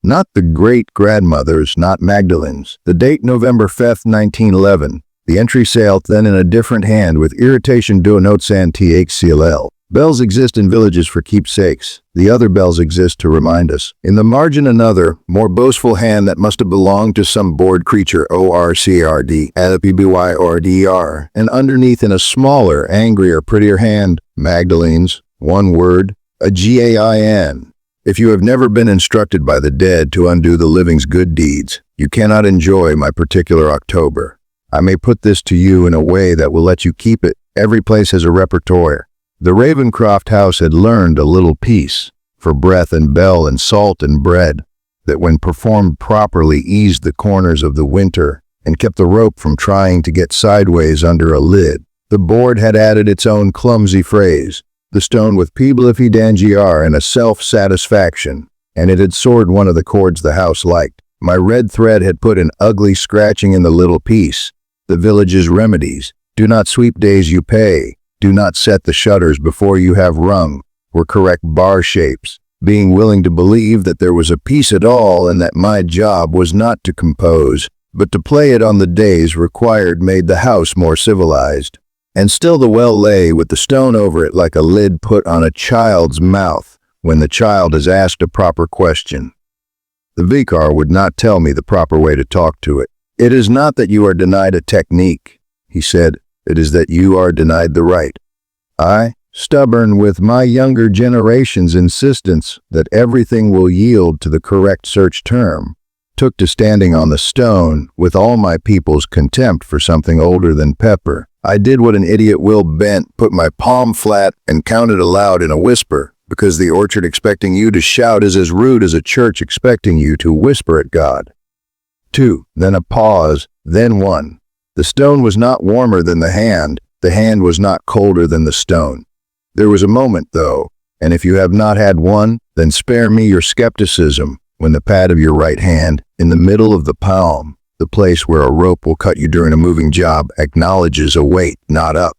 Not the great-grandmother's, not Magdalene's. The date November 5th, 1911. The entry sailed then in a different hand with irritation do notes THCLL. Bells exist in villages for keepsakes. The other bells exist to remind us. In the margin another, more boastful hand that must have belonged to some bored creature ORCRD, LPBY or DR, and underneath in a smaller, angrier, prettier hand, Magdalene's, one word, a GAIN. If you have never been instructed by the dead to undo the living's good deeds, you cannot enjoy my particular October. I may put this to you in a way that will let you keep it. Every place has a repertoire. The Ravencroft house had learned a little piece, for breath and bell and salt and bread, that when performed properly eased the corners of the winter and kept the rope from trying to get sideways under a lid. The board had added its own clumsy phrase, the stone with Piblifi Dangiar and a self-satisfaction, and it had soared one of the chords the house liked. My red thread had put an ugly scratching in the little piece. The village's remedies, do not sweep days you pay, do not set the shutters before you have rung, were correct bar shapes, being willing to believe that there was a piece at all and that my job was not to compose, but to play it on the days required made the house more civilized. And still the well lay with the stone over it like a lid put on a child's mouth when the child is asked a proper question. The vicar would not tell me the proper way to talk to it. It is not that you are denied a technique, he said. It is that you are denied the right. I, stubborn with my younger generation's insistence that everything will yield to the correct search term, took to standing on the stone with all my people's contempt for something older than pepper. I did what an idiot will bent, put my palm flat and counted aloud in a whisper, because the orchard expecting you to shout is as rude as a church expecting you to whisper at God. 2, then a pause, then 1. The stone was not warmer than the hand was not colder than the stone. There was a moment, though, and if you have not had one, then spare me your skepticism, when the pad of your right hand, in the middle of the palm, the place where a rope will cut you during a moving job, acknowledges a weight, not up.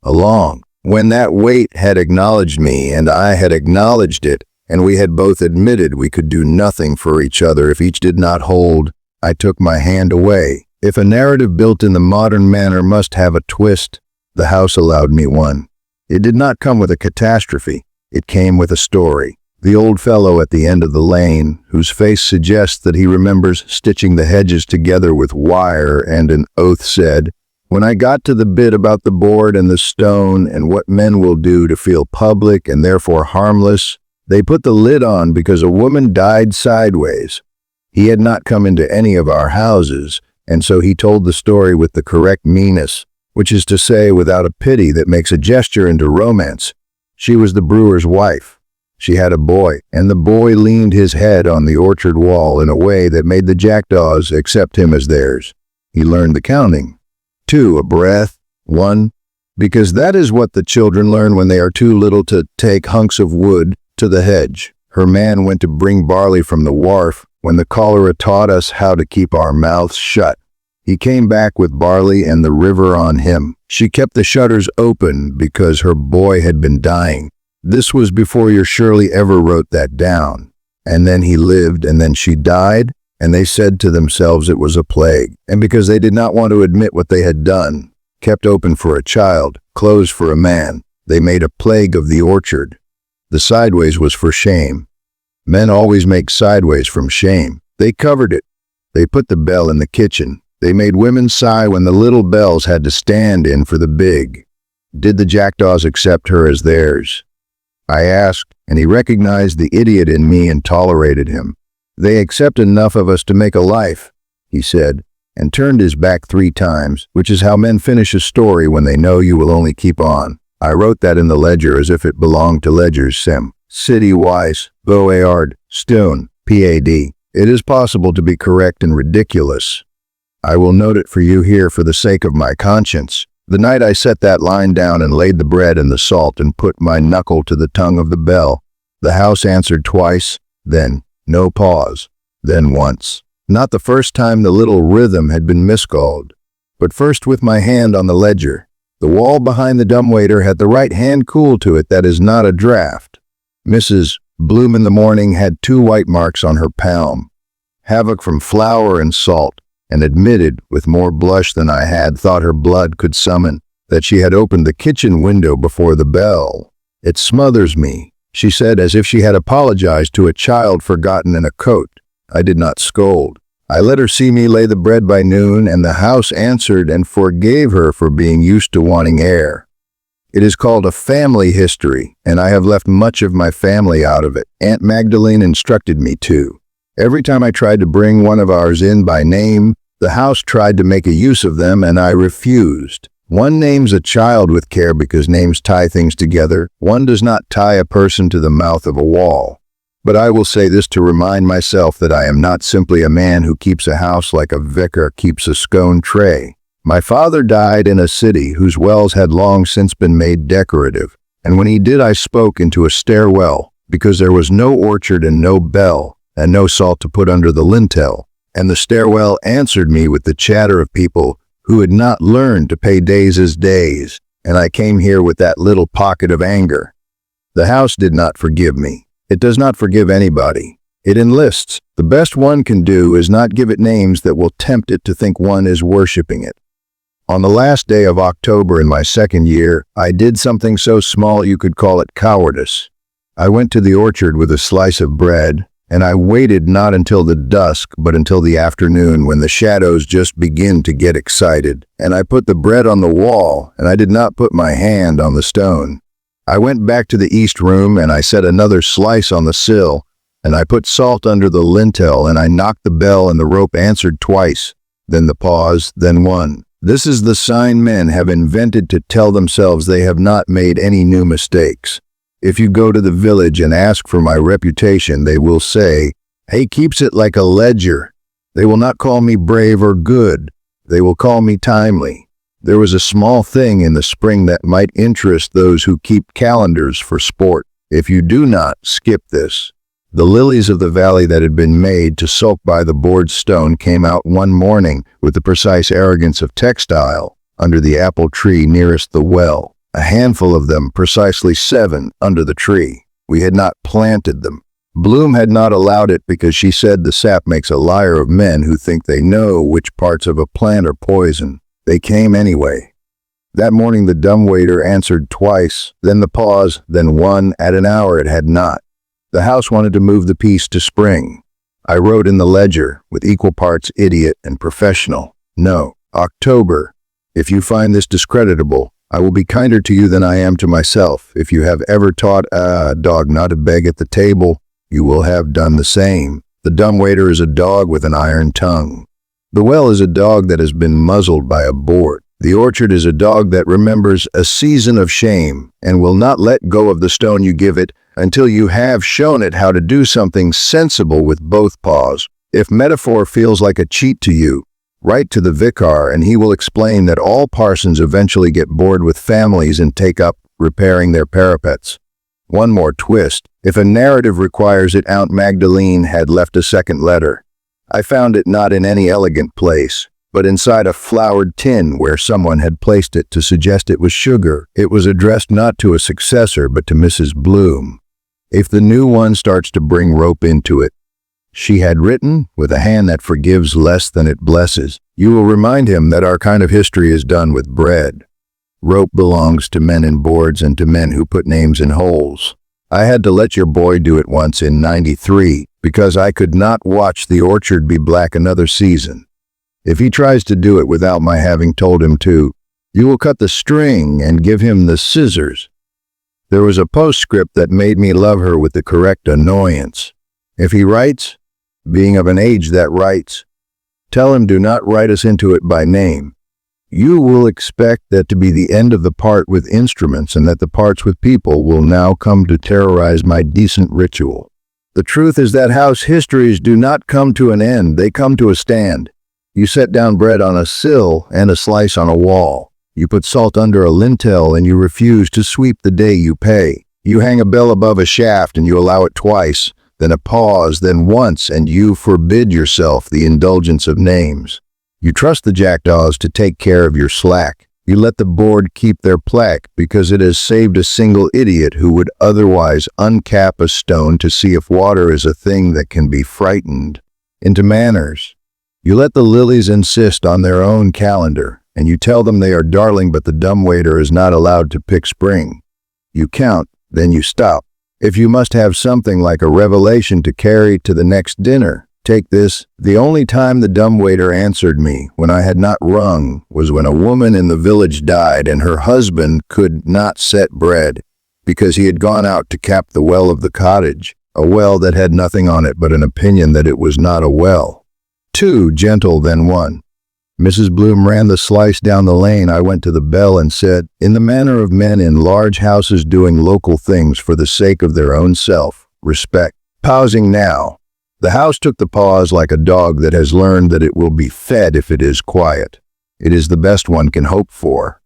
Along. When that weight had acknowledged me and I had acknowledged it, and we had both admitted we could do nothing for each other if each did not hold, I took my hand away. If a narrative built in the modern manner must have a twist, the house allowed me one. It did not come with a catastrophe. It came with a story. The old fellow at the end of the lane, whose face suggests that he remembers stitching the hedges together with wire and an oath, said, "When I got to the bit about the board and the stone and what men will do to feel public and therefore harmless, they put the lid on because a woman died sideways. He had not come into any of our houses, and so he told the story with the correct meanness, which is to say without a pity that makes a gesture into romance. She was the brewer's wife. She had a boy, and the boy leaned his head on the orchard wall in a way that made the jackdaws accept him as theirs. He learned the counting. 2 a breath, 1, because that is what the children learn when they are too little to take hunks of wood to the hedge. Her man went to bring barley from the wharf when the cholera taught us how to keep our mouths shut. He came back with barley and the river on him. She kept the shutters open because her boy had been dying. This was before your Shirley ever wrote that down. And then he lived, and then she died, and they said to themselves it was a plague. And because they did not want to admit what they had done, kept open for a child, closed for a man, they made a plague of the orchard. The sideways was for shame. Men always make sideways from shame. They covered it. They put the bell in the kitchen. They made women sigh when the little bells had to stand in for the big. Did the jackdaws accept her as theirs? I asked, and he recognized the idiot in me and tolerated him. They accept enough of us to make a life, he said, and turned his back 3 times, which is how men finish a story when they know you will only keep on. I wrote that in the ledger as if it belonged to ledgers sem. City wise, Board, stone, PAD. It is possible to be correct and ridiculous. I will note it for you here for the sake of my conscience. The night I set that line down and laid the bread and the salt and put my knuckle to the tongue of the bell, the house answered twice, then no pause, then once. Not the first time the little rhythm had been miscalled, but first with my hand on the ledger. The wall behind the dumbwaiter had the right hand cool to it that is not a draft. Mrs. Bloom in the morning had 2 white marks on her palm, havoc from flour and salt, and admitted, with more blush than I had thought her blood could summon, that she had opened the kitchen window before the bell. It smothers me, she said, as if she had apologized to a child forgotten in a coat. I did not scold. I let her see me lay the bread by noon, and the house answered and forgave her for being used to wanting air. It is called a family history, and I have left much of my family out of it. Aunt Magdalene instructed me to. Every time I tried to bring one of ours in by name, the house tried to make a use of them, and I refused. One names a child with care because names tie things together. One does not tie a person to the mouth of a wall. But I will say this to remind myself that I am not simply a man who keeps a house like a vicar keeps a scone tray. My father died in a city whose wells had long since been made decorative, and when he did I spoke into a stairwell, because there was no orchard and no bell, and no salt to put under the lintel, and the stairwell answered me with the chatter of people who had not learned to pay days as days, and I came here with that little pocket of anger. The house did not forgive me. It does not forgive anybody. It enlists. The best one can do is not give it names that will tempt it to think one is worshiping it. On the last day of October in my second year, I did something so small you could call it cowardice. I went to the orchard with a slice of bread, and I waited not until the dusk, but until the afternoon when the shadows just begin to get excited. And I put the bread on the wall, and I did not put my hand on the stone. I went back to the east room, and I set another slice on the sill, and I put salt under the lintel, and I knocked the bell, and the rope answered twice. Then the pause, then one. This is the sign men have invented to tell themselves they have not made any new mistakes. If you go to the village and ask for my reputation, they will say, "He keeps it like a ledger." They will not call me brave or good. They will call me timely. There was a small thing in the spring that might interest those who keep calendars for sport. If you do not, skip this. The lilies of the valley that had been made to sulk by the board stone came out one morning with the precise arrogance of textile under the apple tree nearest the well. A handful of them, precisely 7, under the tree. We had not planted them. Bloom had not allowed it because she said the sap makes a liar of men who think they know which parts of a plant are poison. They came anyway. That morning the dumbwaiter answered twice, then the pause, then one. At an hour it had not. The house wanted to move the piece to spring. I wrote in the ledger, with equal parts idiot and professional. No, October. If you find this discreditable, I will be kinder to you than I am to myself. If you have ever taught a dog not to beg at the table, you will have done the same. The dumbwaiter is a dog with an iron tongue. The well is a dog that has been muzzled by a board. The orchard is a dog that remembers a season of shame and will not let go of the stone you give it until you have shown it how to do something sensible with both paws. If metaphor feels like a cheat to you, write to the vicar and he will explain that all parsons eventually get bored with families and take up repairing their parapets. One more twist. If a narrative requires it, Aunt Magdalene had left a second letter. I found it not in any elegant place, but inside a flowered tin where someone had placed it to suggest it was sugar. It was addressed not to a successor, but to Mrs. Bloom. If the new one starts to bring rope into it, she had written, with a hand that forgives less than it blesses, you will remind him that our kind of history is done with bread. Rope belongs to men in boards and to men who put names in holes. I had to let your boy do it once in '93 because I could not watch the orchard be black another season. If he tries to do it without my having told him to, you will cut the string and give him the scissors. There was a postscript that made me love her with the correct annoyance. If he writes, being of an age that writes, tell him do not write us into it by name. You will expect that to be the end of the part with instruments and that the parts with people will now come to terrorize my decent ritual. The truth is that house histories do not come to an end, they come to a stand. You set down bread on a sill and a slice on a wall. You put salt under a lintel and you refuse to sweep the day you pay. You hang a bell above a shaft and you allow it twice, then a pause, then once, and you forbid yourself the indulgence of names. You trust the jackdaws to take care of your slack. You let the board keep their plaque because it has saved a single idiot who would otherwise uncap a stone to see if water is a thing that can be frightened into manners. You let the lilies insist on their own calendar, and you tell them they are darling, but the dumbwaiter is not allowed to pick spring. You count, then you stop. If you must have something like a revelation to carry to the next dinner, take this. The only time the dumbwaiter answered me when I had not rung was when a woman in the village died and her husband could not set bread because he had gone out to cap the well of the cottage, a well that had nothing on it but an opinion that it was not a well. 2 gentle, then 1. Mrs. Bloom ran the slice down the lane. I went to the bell and said, in the manner of men in large houses doing local things for the sake of their own self-respect. Pausing now. The house took the pause like a dog that has learned that it will be fed if it is quiet. It is the best one can hope for.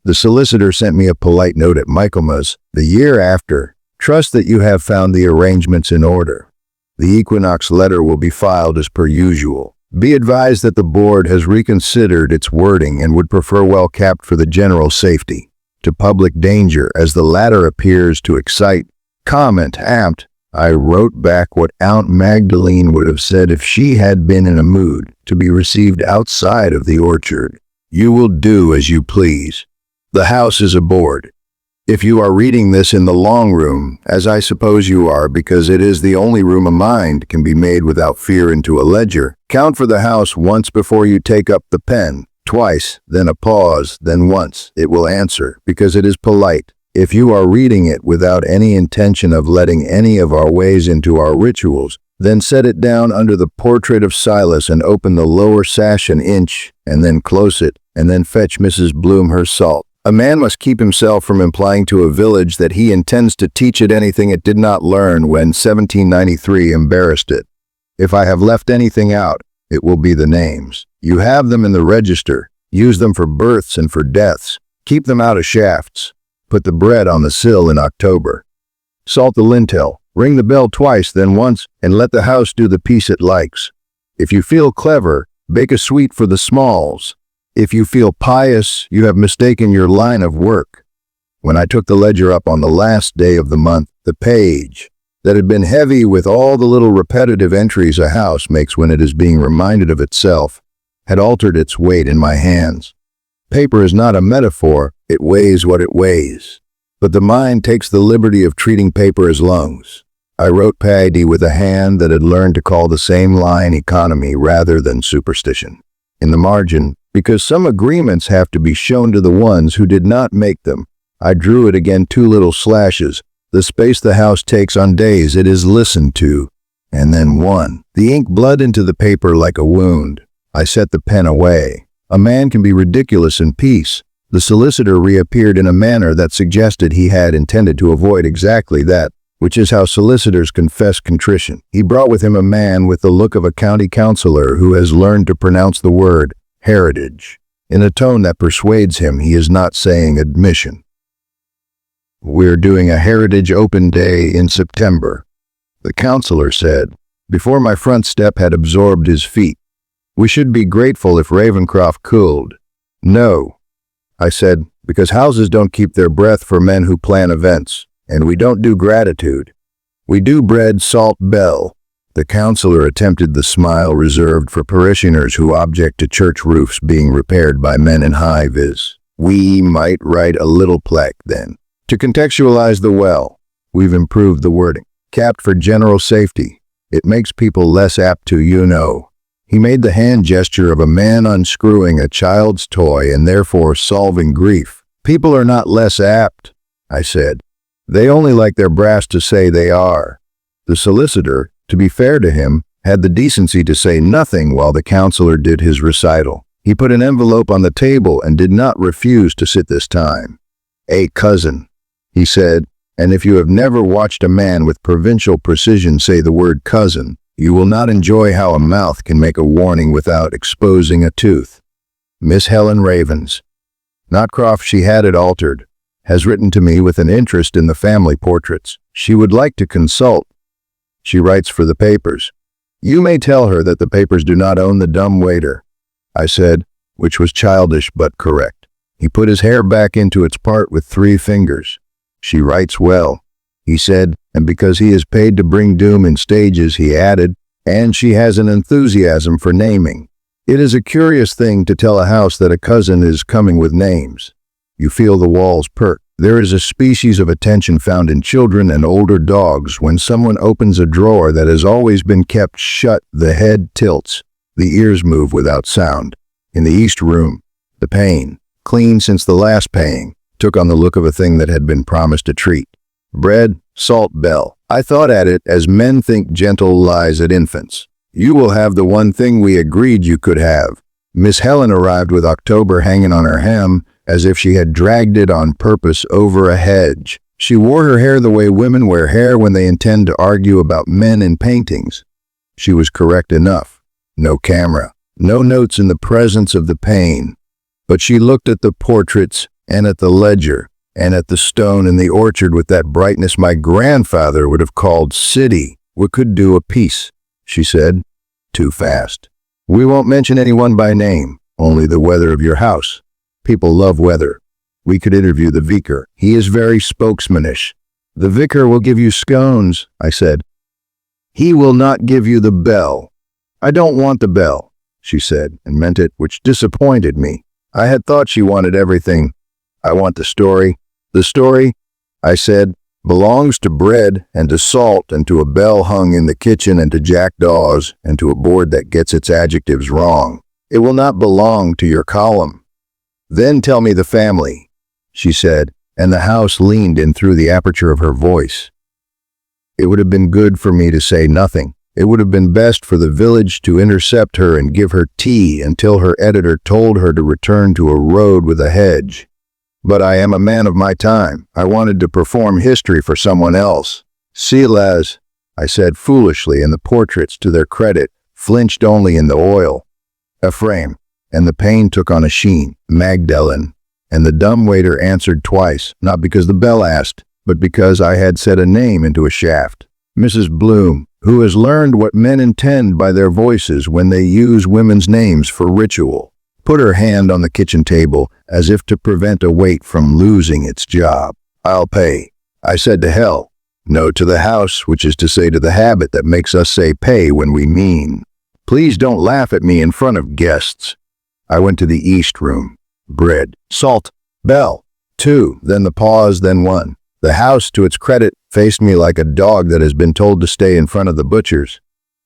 The solicitor sent me a polite note at Michaelmas the year after. Trust that you have found the arrangements in order. The equinox letter will be filed as per usual. Be advised that the board has reconsidered its wording and would prefer well capped for the general safety to public danger, as the latter appears to excite comment apt. I wrote back what Aunt Magdalene would have said if she had been in a mood to be received outside of the orchard. You will do as you please. The house is aboard. If you are reading this in the long room, as I suppose you are because it is the only room a mind can be made without fear into a ledger, count for the house once before you take up the pen, twice, then a pause, then once. It will answer, because it is polite. If you are reading it without any intention of letting any of our ways into our rituals, then set it down under the portrait of Silas and open the lower sash an inch, and then close it, and then fetch Mrs. Bloom her salt. A man must keep himself from implying to a village that he intends to teach it anything it did not learn when 1793 embarrassed it. If I have left anything out, it will be the names. You have them in the register. Use them for births and for deaths. Keep them out of shafts. Put the bread on the sill in October. Salt the lintel. Ring the bell twice, then once, and let the house do the piece it likes. If you feel clever, bake a sweet for the smalls. If you feel pious, you have mistaken your line of work. When I took the ledger up on the last day of the month, the page, that had been heavy with all the little repetitive entries a house makes when it is being reminded of itself, had altered its weight in my hands. Paper is not a metaphor, it weighs what it weighs. But the mind takes the liberty of treating paper as lungs. I wrote Paddy with a hand that had learned to call the same line economy rather than superstition. In the margin, because some agreements have to be shown to the ones who did not make them, I drew it again 2 little slashes, the space the house takes on days it is listened to, and then 1. The ink bled into the paper like a wound. I set the pen away. A man can be ridiculous in peace. The solicitor reappeared in a manner that suggested he had intended to avoid exactly that, which is how solicitors confess contrition. He brought with him a man with the look of a county councillor who has learned to pronounce the word heritage in a tone that persuades him he is not saying admission. We're doing a heritage open day in September, the councillor said, before my front step had absorbed his feet. We should be grateful if Ravencroft cooled. No, I said, because houses don't keep their breath for men who plan events, and we don't do gratitude. We do bread, salt, bell. The councillor attempted the smile reserved for parishioners who object to church roofs being repaired by men in high vis. We might write a little plaque then. To contextualize the well, we've improved the wording. Capped for general safety. It makes people less apt to, He made the hand gesture of a man unscrewing a child's toy and therefore solving grief. People are not less apt, I said. They only like their brass to say they are. The solicitor, to be fair to him, had the decency to say nothing while the councillor did his recital. He put an envelope on the table and did not refuse to sit this time. A cousin, he said, and if you have never watched a man with provincial precision say the word cousin, you will not enjoy how a mouth can make a warning without exposing a tooth. Miss Helen Ravens. Not Croft, she had it altered, has written to me with an interest in the family portraits. She would like to consult. She writes for the papers. You may tell her that the papers do not own the dumb waiter, I said, which was childish but correct. He put his hair back into its part with 3 fingers. She writes well, he said, and because he is paid to bring doom in stages, he added, and she has an enthusiasm for naming. It is a curious thing to tell a house that a cousin is coming with names. You feel the walls perk. There is a species of attention found in children and older dogs when someone opens a drawer that has always been kept shut. The head tilts, the ears move without sound. In the east room, the pane, clean since the last paying, took on the look of a thing that had been promised a treat. Bread, salt, bell. I thought at it as men think gentle lies at infants. You will have the one thing we agreed you could have. Miss Helen arrived with October hanging on her hem, as if she had dragged it on purpose over a hedge. She wore her hair the way women wear hair when they intend to argue about men in paintings. She was correct enough. No camera, no notes in the presence of the pane. But she looked at the portraits and at the ledger and at the stone in the orchard with that brightness my grandfather would have called city. We could do a piece, she said. Too fast. We won't mention anyone by name, only the weather of your house. People love weather. We could interview the vicar. He is very spokesmanish. The vicar will give you scones, I said. He will not give you the bell. I don't want the bell, she said, and meant it, which disappointed me. I had thought she wanted everything. I want the story. The story, I said, belongs to bread and to salt and to a bell hung in the kitchen and to jackdaws and to a board that gets its adjectives wrong. It will not belong to your column. Then tell me the family, she said, and the house leaned in through the aperture of her voice. It would have been good for me to say nothing. It would have been best for the village to intercept her and give her tea until her editor told her to return to a road with a hedge. But I am a man of my time. I wanted to perform history for someone else. Silas, I said foolishly, and the portraits, to their credit, flinched only in the oil. Ephraim, and the pain took on a sheen. Magdalene, and the dumb waiter answered twice, not because the bell asked, but because I had set a name into a shaft. Mrs. Bloom, who has learned what men intend by their voices when they use women's names for ritual, put her hand on the kitchen table as if to prevent a weight from losing its job. I'll pay. I said to hell. No to the house, which is to say to the habit that makes us say pay when we mean. Please don't laugh at me in front of guests. I went to the east room. Bread, salt, bell. 2, then the pause, then 1. The house, to its credit, faced me like a dog that has been told to stay in front of the butcher's.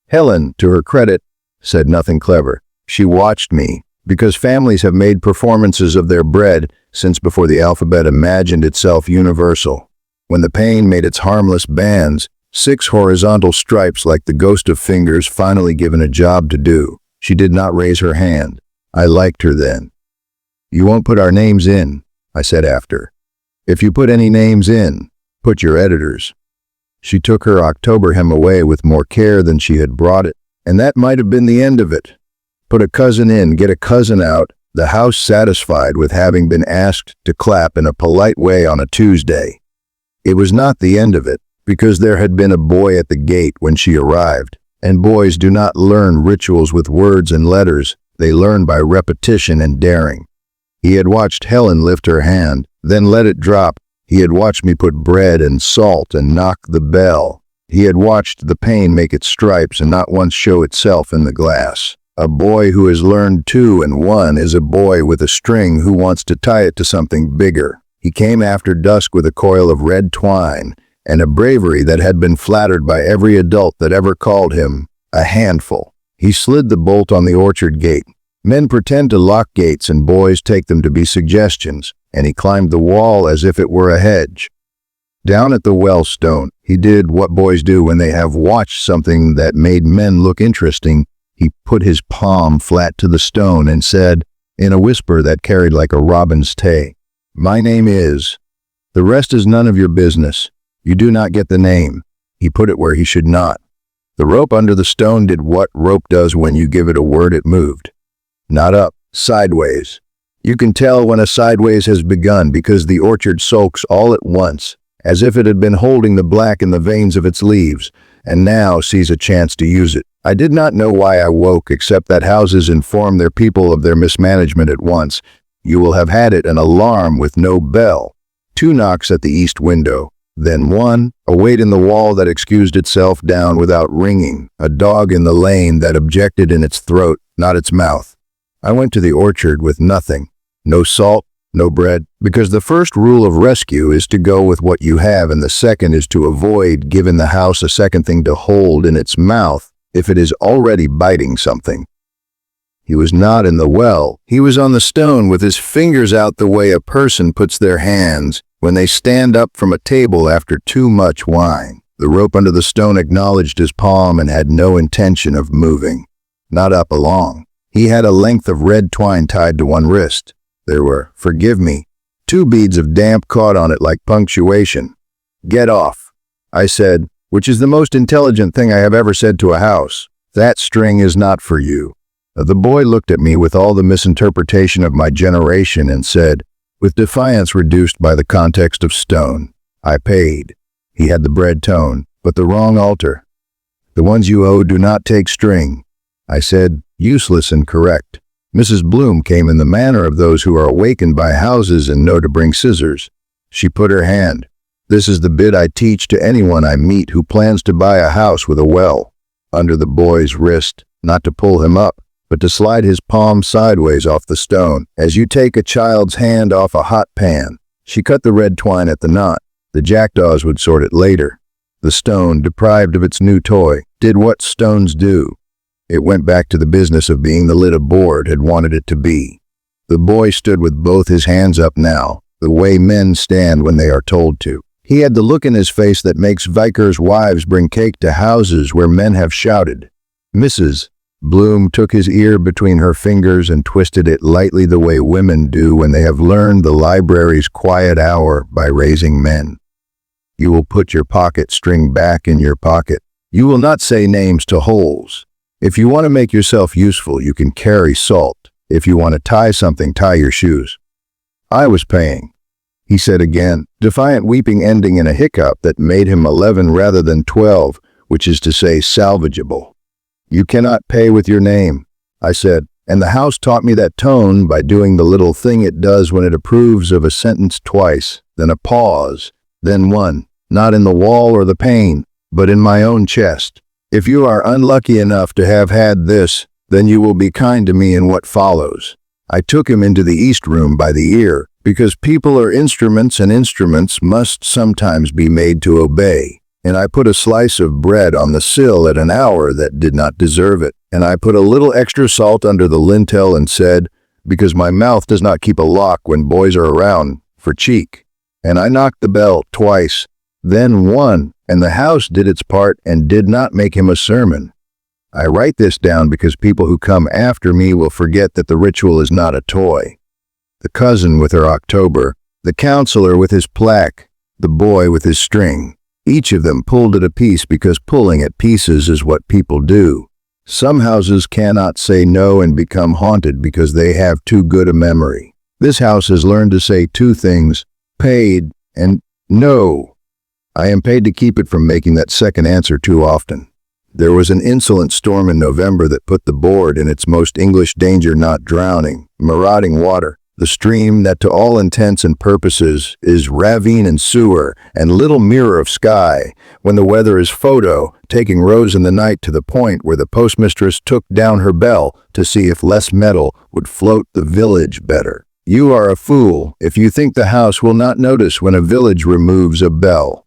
Helen, to her credit, said nothing clever. She watched me, because families have made performances of their bread since before the alphabet imagined itself universal. When the pain made its harmless bands, 6 horizontal stripes like the ghost of fingers finally given a job to do. She did not raise her hand. I liked her then. You won't put our names in, I said after. If you put any names in, put your editors. She took her October hem away with more care than she had brought it, and that might have been the end of it. Put a cousin in, get a cousin out, the house satisfied with having been asked to clap in a polite way on a Tuesday. It was not the end of it, because there had been a boy at the gate when she arrived, and boys do not learn rituals with words and letters, they learn by repetition and daring. He had watched Helen lift her hand, then let it drop. He had watched me put bread and salt and knock the bell. He had watched the pain make its stripes and not once show itself in the glass. A boy who has learned 2 and 1 is a boy with a string who wants to tie it to something bigger. He came after dusk with a coil of red twine and a bravery that had been flattered by every adult that ever called him a handful. He slid the bolt on the orchard gate. Men pretend to lock gates and boys take them to be suggestions, and he climbed the wall as if it were a hedge. Down at the well stone, he did what boys do when they have watched something that made men look interesting. He put his palm flat to the stone and said, in a whisper that carried like a robin's tay, "My name is." The rest is none of your business. You do not get the name. He put it where he should not. The rope under the stone did what rope does when you give it a word. It moved. Not up, sideways. You can tell when a sideways has begun because the orchard sulks all at once, as if it had been holding the black in the veins of its leaves, and now sees a chance to use it. I did not know why I woke, except that houses inform their people of their mismanagement at once. You will have had it, an alarm with no bell. 2 knocks at the east window, then 1, a weight in the wall that excused itself down without ringing, a dog in the lane that objected in its throat, not its mouth. I went to the orchard with nothing. No salt, no bread, because the first rule of rescue is to go with what you have, and the second is to avoid giving the house a second thing to hold in its mouth if it is already biting something. He was not in the well. He was on the stone with his fingers out the way a person puts their hands when they stand up from a table after too much wine. The rope under the stone acknowledged his palm and had no intention of moving. Not up along. He had a length of red twine tied to one wrist. There were, forgive me, 2 beads of damp caught on it like punctuation. Get off, I said, which is the most intelligent thing I have ever said to a house. That string is not for you. The boy looked at me with all the misinterpretation of my generation and said, with defiance reduced by the context of stone, I paid. He had the bread tone, but the wrong altar. The ones you owe do not take string. I said, useless and correct. Mrs. Bloom came in the manner of those who are awakened by houses and know to bring scissors. She put her hand. This is the bit I teach to anyone I meet who plans to buy a house with a well. Under the boy's wrist, not to pull him up, but to slide his palm sideways off the stone, as you take a child's hand off a hot pan. She cut the red twine at the knot. The jackdaws would sort it later. The stone, deprived of its new toy, did what stones do. It went back to the business of being the little board had wanted it to be. The boy stood with both his hands up now, the way men stand when they are told to. He had the look in his face that makes vikers' wives bring cake to houses where men have shouted. Mrs. Bloom took his ear between her fingers and twisted it lightly the way women do when they have learned the library's quiet hour by raising men. You will put your pocket string back in your pocket. You will not say names to holes. If you want to make yourself useful, you can carry salt. If you want to tie something, tie your shoes. I was paying, he said again, defiant weeping ending in a hiccup that made him 11 rather than 12, which is to say salvageable. You cannot pay with your name, I said, and the house taught me that tone by doing the little thing it does when it approves of a sentence twice, then a pause, then one, not in the wall or the pane, but in my own chest. If you are unlucky enough to have had this, then you will be kind to me in what follows. I took him into the east room by the ear, because people are instruments and instruments must sometimes be made to obey. And I put a slice of bread on the sill at an hour that did not deserve it. And I put a little extra salt under the lintel and said, because my mouth does not keep a lock when boys are around, for cheek. And I knocked the bell twice, then one, and the house did its part and did not make him a sermon. I write this down because people who come after me will forget that the ritual is not a toy. The cousin with her October, the counselor with his plaque, the boy with his string. Each of them pulled at a piece because pulling at pieces is what people do. Some houses cannot say no and become haunted because they have too good a memory. This house has learned to say two things, paid and no. I am paid to keep it from making that second answer too often. There was an insolent storm in November that put the board in its most English danger, not drowning, marauding water. The stream that to all intents and purposes is ravine and sewer and little mirror of sky, when the weather is photo, taking Rose in the night to the point where the postmistress took down her bell to see if less metal would float the village better. You are a fool if you think the house will not notice when a village removes a bell.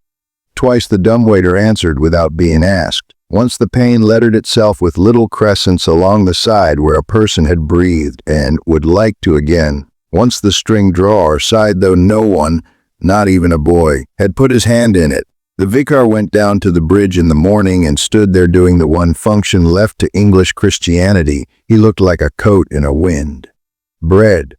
Twice the dumbwaiter answered without being asked. Once the pane lettered itself with little crescents along the side where a person had breathed and would like to again. Once the string drawer sighed, though no one, not even a boy, had put his hand in it. The vicar went down to the bridge in the morning and stood there doing the one function left to English Christianity. He looked like a coat in a wind. Bread,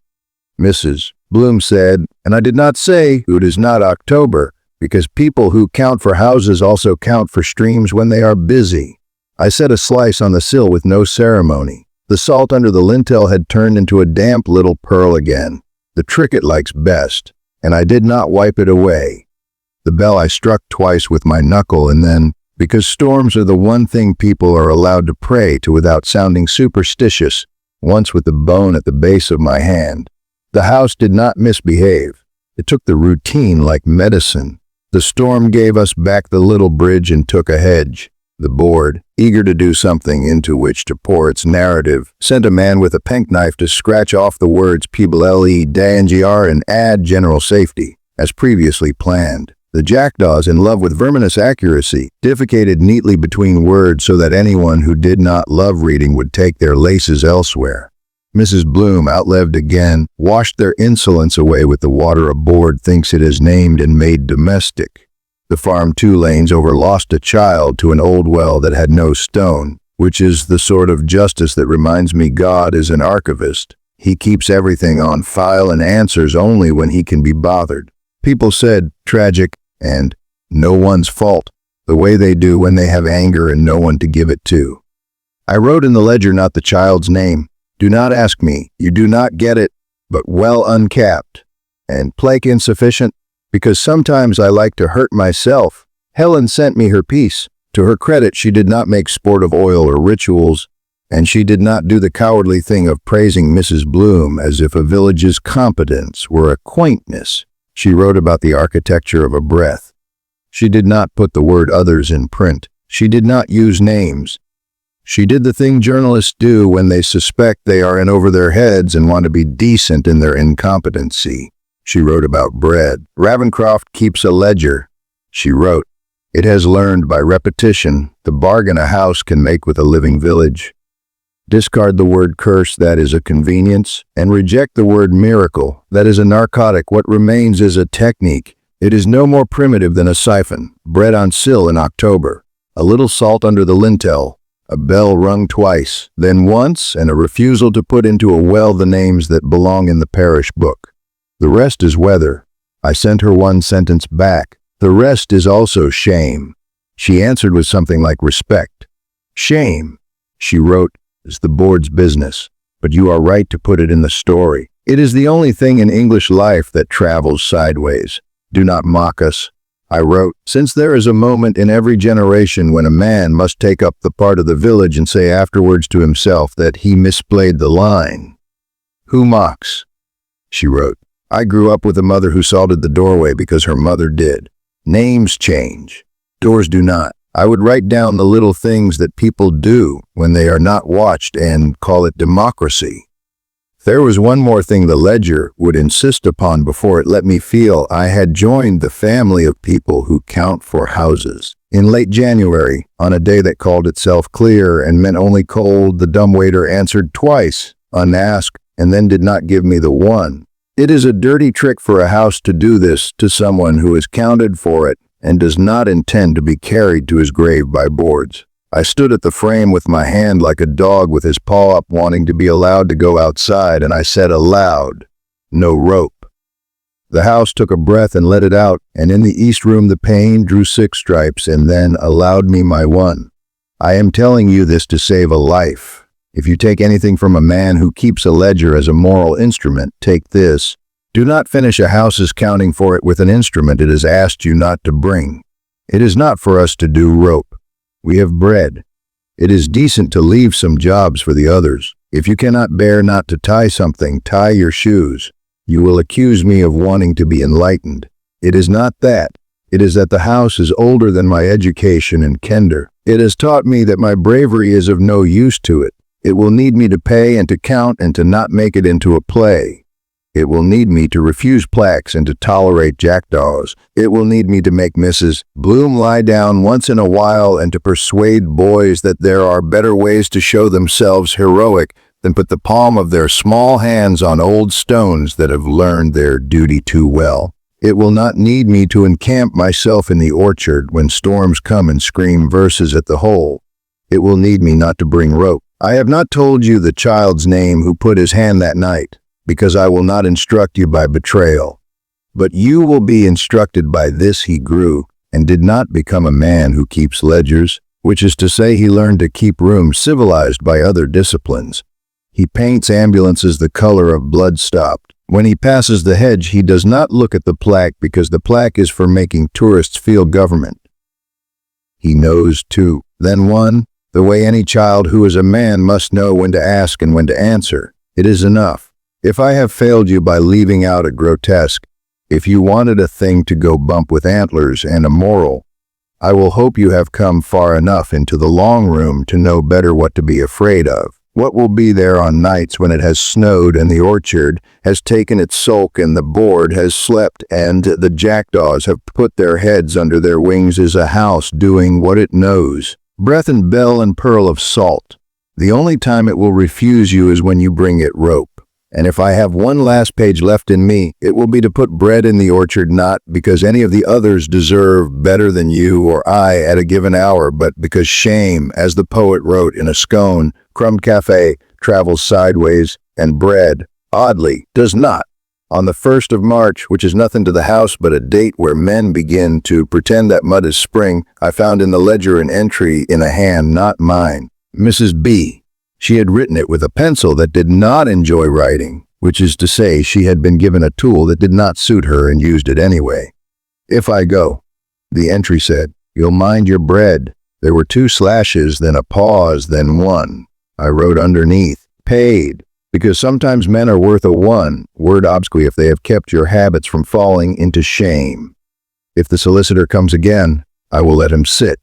Mrs. Bloom said, and I did not say it is not October, because people who count for houses also count for streams when they are busy. I set a slice on the sill with no ceremony. The salt under the lintel had turned into a damp little pearl again, the trick it likes best, and I did not wipe it away. The bell I struck twice with my knuckle, and then, because storms are the one thing people are allowed to pray to without sounding superstitious, once with the bone at the base of my hand. The house did not misbehave. It took the routine like medicine. The storm gave us back the little bridge and took a hedge. The board, eager to do something into which to pour its narrative, sent a man with a penknife to scratch off the words PBLE, DANGR and add general safety, as previously planned. The jackdaws, in love with verminous accuracy, defecated neatly between words so that anyone who did not love reading would take their laces elsewhere. Mrs. Bloom, outlived again, washed their insolence away with the water a board thinks it is named and made domestic. The farm 2 lanes over lost a child to an old well that had no stone, which is the sort of justice that reminds me God is an archivist. He keeps everything on file and answers only when he can be bothered. People said, tragic, and no one's fault, the way they do when they have anger and no one to give it to. I wrote in the ledger not the child's name. Do not ask me, you do not get it, but well uncapped. And plaque insufficient, because sometimes I like to hurt myself. Helen sent me her piece. To her credit, she did not make sport of oil or rituals, and she did not do the cowardly thing of praising Mrs. Bloom as if a village's competence were a quaintness. She wrote about the architecture of a breath. She did not put the word others in print. She did not use names. She did the thing journalists do when they suspect they are in over their heads and want to be decent in their incompetency. She wrote about bread. Ravencroft keeps a ledger. She wrote, "It has learned by repetition the bargain a house can make with a living village. Discard the word curse, that is a convenience, and reject the word miracle, that is a narcotic. What remains is a technique. It is no more primitive than a siphon. Bread on sill in October. A little salt under the lintel. A bell rung twice, then once, and a refusal to put into a well the names that belong in the parish book. The rest is weather." I sent her one sentence back. "The rest is also shame." She answered with something like respect. "Shame," she wrote, "is the board's business, but you are right to put it in the story. It is the only thing in English life that travels sideways. Do not mock us." I wrote, "Since there is a moment in every generation when a man must take up the part of the village and say afterwards to himself that he misplayed the line. Who mocks?" She wrote, "I grew up with a mother who salted the doorway because her mother did. Names change. Doors do not. I would write down the little things that people do when they are not watched and call it democracy. There was one more thing the ledger would insist upon before it let me feel I had joined the family of people who count for houses. In late January, on a day that called itself clear and meant only cold, the dumbwaiter answered twice, unasked, and then did not give me the one. It is a dirty trick for a house to do this to someone who is counted for it and does not intend to be carried to his grave by boards. I stood at the frame with my hand like a dog with his paw up wanting to be allowed to go outside, and I said aloud, "No rope." The house took a breath and let it out, and in the east room the pane drew 6 stripes and then allowed me my one. I am telling you this to save a life. If you take anything from a man who keeps a ledger as a moral instrument, take this. Do not finish a house's counting for it with an instrument it has asked you not to bring. It is not for us to do rope. We have bread. It is decent to leave some jobs for the others. If you cannot bear not to tie something, tie your shoes. You will accuse me of wanting to be enlightened. It is not that. It is that the house is older than my education and candor. It has taught me that my bravery is of no use to it. It will need me to pay and to count and to not make it into a play. It will need me to refuse plaques and to tolerate jackdaws. It will need me to make Mrs. Bloom lie down once in a while and to persuade boys that there are better ways to show themselves heroic than put the palm of their small hands on old stones that have learned their duty too well. It will not need me to encamp myself in the orchard when storms come and scream verses at the hole. It will need me not to bring rope. I have not told you the child's name who put his hand that night, because I will not instruct you by betrayal. But you will be instructed by this: he grew, and did not become a man who keeps ledgers, which is to say he learned to keep room civilized by other disciplines. He paints ambulances the color of blood stopped. When he passes the hedge, he does not look at the plaque because the plaque is for making tourists feel government. He knows, too, then one, the way any child who is a man must know when to ask and when to answer. It is enough. If I have failed you by leaving out a grotesque, if you wanted a thing to go bump with antlers and a moral, I will hope you have come far enough into the long room to know better what to be afraid of. What will be there on nights when it has snowed and the orchard has taken its sulk and the board has slept and the jackdaws have put their heads under their wings is a house doing what it knows. Breath and bell and pearl of salt. The only time it will refuse you is when you bring it rope. And if I have one last page left in me, it will be to put bread in the orchard, not because any of the others deserve better than you or I at a given hour, but because shame, as the poet wrote in A Scone, Crumb Cafe, travels sideways, and bread, oddly, does not. On the 1st of March, which is nothing to the house but a date where men begin to pretend that mud is spring, I found in the ledger an entry in a hand not mine. Mrs. B. She had written it with a pencil that did not enjoy writing, which is to say she had been given a tool that did not suit her and used it anyway. If I go, the entry said, you'll mind your bread. There were 2 slashes, then a pause, then 1. I wrote underneath, paid, because sometimes men are worth a 1, word obsque if they have kept your habits from falling into shame. If the solicitor comes again, I will let him sit.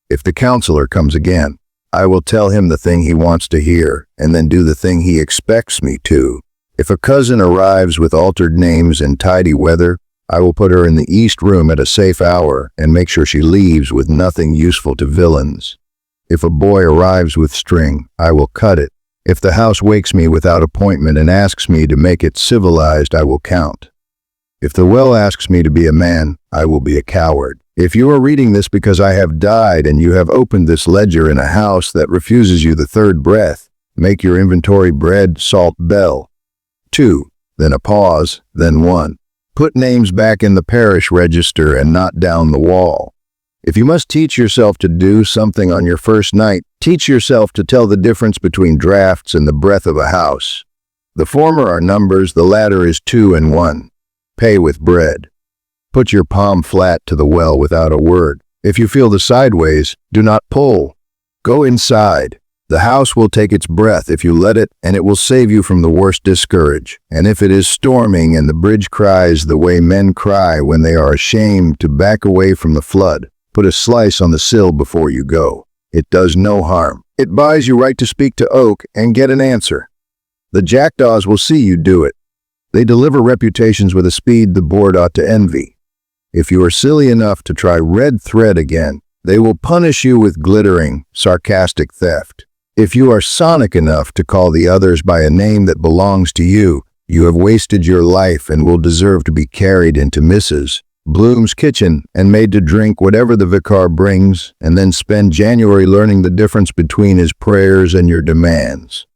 If the counselor comes again, I will tell him the thing he wants to hear, and then do the thing he expects me to. If a cousin arrives with altered names and tidy weather, I will put her in the east room at a safe hour and make sure she leaves with nothing useful to villains. If a boy arrives with string, I will cut it. If the house wakes me without appointment and asks me to make it civilized, I will count. If the well asks me to be a man, I will be a coward. If you are reading this because I have died and you have opened this ledger in a house that refuses you the third breath, make your inventory bread, salt, bell. 2. Then a pause, then 1. Put names back in the parish register and not down the wall. If you must teach yourself to do something on your first night, teach yourself to tell the difference between drafts and the breath of a house. The former are numbers, the latter is 2 and 1. Pay with bread. Put your palm flat to the well without a word. If you feel the sideways, do not pull. Go inside. The house will take its breath if you let it, and it will save you from the worst discourage. And if it is storming and the bridge cries the way men cry when they are ashamed to back away from the flood, put a slice on the sill before you go. It does no harm. It buys you right to speak to Oak and get an answer. The jackdaws will see you do it. They deliver reputations with a speed the board ought to envy. If you are silly enough to try red thread again, they will punish you with glittering, sarcastic theft. If you are sonic enough to call the others by a name that belongs to you, you have wasted your life and will deserve to be carried into Mrs. Bloom's kitchen and made to drink whatever the vicar brings, and then spend January learning the difference between his prayers and your demands.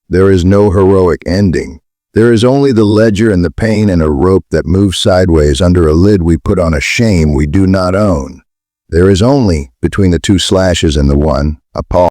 There is no heroic ending. There is only the ledger and the pain and a rope that moves sideways under a lid we put on a shame we do not own. There is only, between the 2 slashes and the 1, a pause.